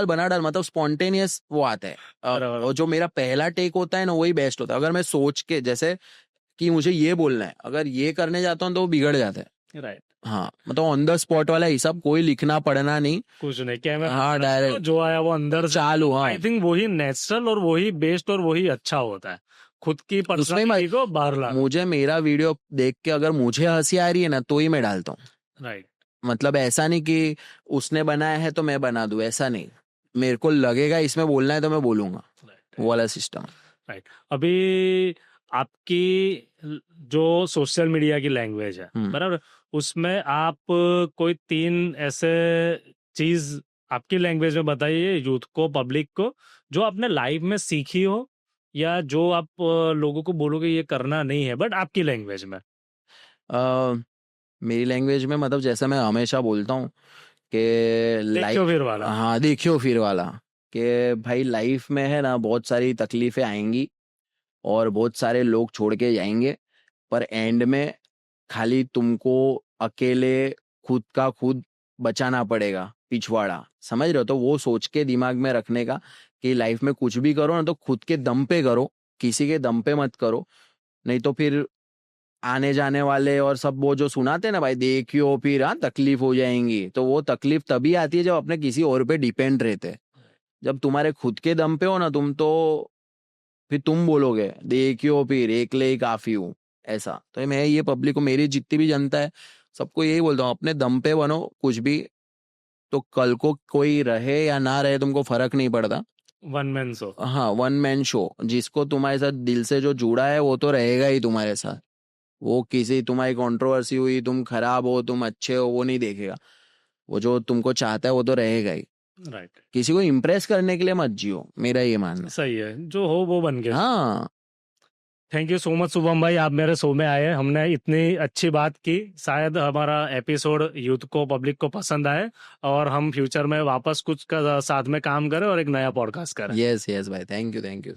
बना डाल मतलब स्पॉन्टेनियस वो आता है। बराबर। और जो मेरा पहला टेक होता है ना, वही बेस्ट होता है। अगर मैं सोच के, जैसे कि मुझे ये बोलना है, अगर ये करने जाता हूँ तो वो बिगड़ जाता है। राइट। हाँ, मतलब ऑन द स्पॉट वाला हिसाब, कोई लिखना पढ़ना नहीं। कुछ नहीं, कैमरा हाँ, डायरेक्ट जो आया वो अंदर से। चालू। हाँ, आई थिंक वही नेचुरल और वही बेस्ट और वही अच्छा होता है, खुद की उसमें पर्सनालिटी को बाहर लाना। मुझे मेरा वीडियो देख के अगर मुझे हंसी आ रही है ना, तो ही मैं डालता हूँ। राइट। मतलब ऐसा नहीं कि उसने बनाया है तो मैं बना दूं, ऐसा नहीं। मेरे को लगेगा इसमें बोलना है तो मैं बोलूंगा, राइट। वो वाला सिस्टम। राइट। अभी आपकी जो सोशल मीडिया की लैंग्वेज है, हम्म। बराबर, उसमें आप कोई 3 ऐसे चीज आपकी लैंग्वेज में बताइए यूथ को, पब्लिक को, जो आपने लाइफ में सीखी हो, या जो आप लोगों को बोलोगे ये करना नहीं है, बट आपकी लैंग्वेज में। अ, मेरी लैंग्वेज में मतलब जैसे मैं हमेशा बोलता हूँ कि देखियो लाइफ। फिर वाला। हाँ, देखियो फिर वाला। कि भाई लाइफ में है ना, बहुत सारी तकलीफें आएंगी और बहुत सारे लोग छोड़ के जाएंगे, पर एंड में खाली तुमको अकेले खुद का खुद बचाना पड़ेगा, पिछवाड़ा, समझ रहे हो? तो वो सोच के दिमाग में रखने का कि लाइफ में कुछ भी करो ना, तो खुद के दम पे करो, किसी के दम पे मत करो। नहीं तो फिर आने जाने वाले और सब वो जो सुनाते हैं ना भाई, देखियो फिर, हाँ तकलीफ हो जाएंगी, तो वो तकलीफ तभी आती है जब अपने किसी और पे डिपेंड रहते हैं। जब तुम्हारे खुद के दम पे हो ना तुम, तो फिर तुम बोलोगे देखियो फिर एकले ही काफी हूँ, ऐसा। तो मैं ये पब्लिक को, मेरी जितनी भी जनता है, सबको यही बोलता हूँ, अपने दम पे बनो कुछ भी, तो कल को कोई रहे या ना रहे तुमको फर्क नहीं पड़ता। One man show. हाँ, वन मैन शो। जिसको तुम्हारे साथ दिल से जो जुड़ा है वो तो रहेगा ही तुम्हारे साथ। वो किसी तुम्हारी कंट्रोवर्सी हुई, तुम खराब हो तुम अच्छे हो, वो नहीं देखेगा। वो जो तुमको चाहता है वो तो रहेगा ही। राइट। किसी को इम्प्रेस करने के लिए मत जियो, मेरा ये मानना सही है, जो हो वो बन है। गया। हाँ। Thank you so much Shubham भाई, आप मेरे शो में आए, हमने इतनी अच्छी बात की। शायद हमारा एपिसोड यूथ को, पब्लिक को पसंद आए, और हम फ्यूचर में वापस कुछ का साथ में काम करें और एक नया पॉडकास्ट करें। यस यस भाई, थैंक यू थैंक यू।